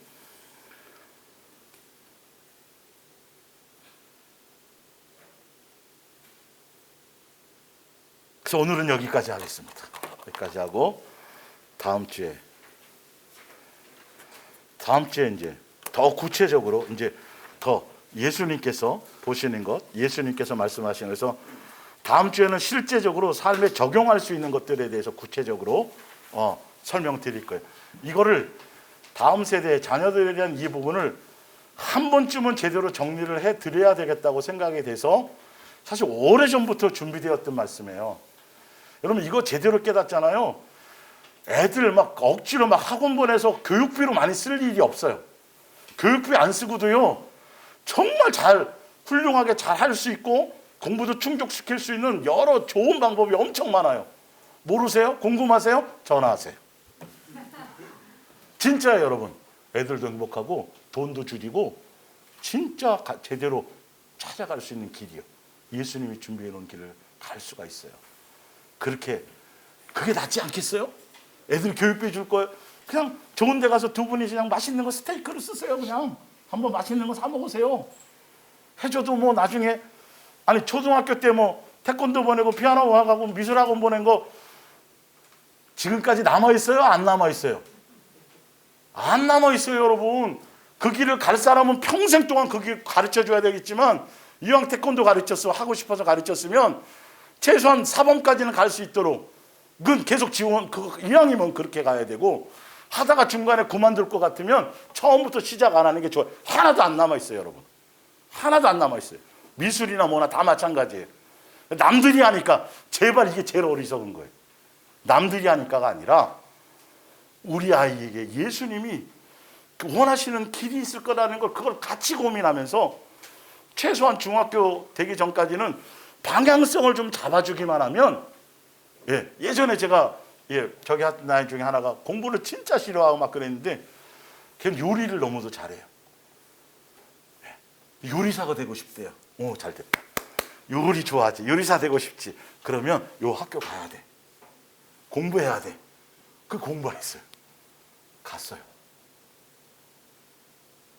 그래서 오늘은 여기까지 하겠습니다. 여기까지 하고 다음 주에 이제 더 구체적으로 이제 더 예수님께서 보시는 것, 예수님께서 말씀하시는 그래서 다음 주에는 실제적으로 삶에 적용할 수 있는 것들에 대해서 구체적으로 설명드릴 거예요. 이거를 다음 세대의 자녀들에 대한 이 부분을 한 번쯤은 제대로 정리를 해드려야 되겠다고 생각이 돼서 사실 오래전부터 준비되었던 말씀이에요. 여러분 이거 제대로 깨닫잖아요. 애들 막 억지로 막 학원 보내서 교육비로 많이 쓸 일이 없어요. 교육비 안 쓰고도요. 정말 훌륭하게 잘 할 수 있고 공부도 충족시킬 수 있는 여러 좋은 방법이 엄청 많아요. 모르세요? 궁금하세요? 전화하세요. 진짜예요 여러분. 애들도 행복하고 돈도 줄이고 진짜 제대로 찾아갈 수 있는 길이요. 예수님이 준비해 놓은 길을 갈 수가 있어요. 그게 낫지 않겠어요? 애들 교육비 줄 거예요. 그냥 좋은 데 가서 두 분이 그냥 맛있는 거 스테이크를 쓰세요. 그냥 한번 맛있는 거 사 먹으세요. 해줘도 뭐 나중에 초등학교 때 뭐 태권도 보내고 피아노 가고 미술학원 보낸 거 지금까지 남아있어요? 안 남아있어요? 안 남아있어요, 여러분. 그 길을 갈 사람은 평생 동안 그 길 가르쳐줘야 되겠지만, 이왕 태권도 가르쳤어, 하고 싶어서 가르쳤으면 최소한 사범까지는 갈 수 있도록 그건 계속 지원, 이왕이면 그렇게 가야 되고, 하다가 중간에 그만둘 것 같으면 처음부터 시작 안 하는 게 좋아요. 하나도 안 남아있어요, 여러분. 하나도 안 남아있어요. 미술이나 뭐나 다 마찬가지예요. 남들이 하니까, 제발 이게 제일 어리석은 거예요. 남들이 하니까가 아니라 우리 아이에게 예수님이 원하시는 길이 있을 거라는 걸, 그걸 같이 고민하면서 최소한 중학교 되기 전까지는 방향성을 좀 잡아주기만 하면, 예전에 제가 저기 한 아이 중에 하나가 공부를 진짜 싫어하고 막 그랬는데 걔는 요리를 너무도 잘해요. 요리사가 되고 싶대요. 오, 잘 됐다. 요리 좋아하지. 요리사 되고 싶지. 그러면 요 학교 가야 돼. 공부해야 돼. 그 공부했어요. 갔어요.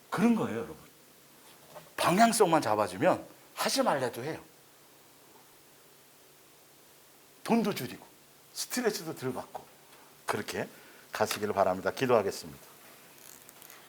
그런 거예요, 여러분. 방향성만 잡아주면 하지 말래도 해요. 돈도 줄이고 스트레스도 덜 받고 그렇게 가시기를 바랍니다. 기도하겠습니다.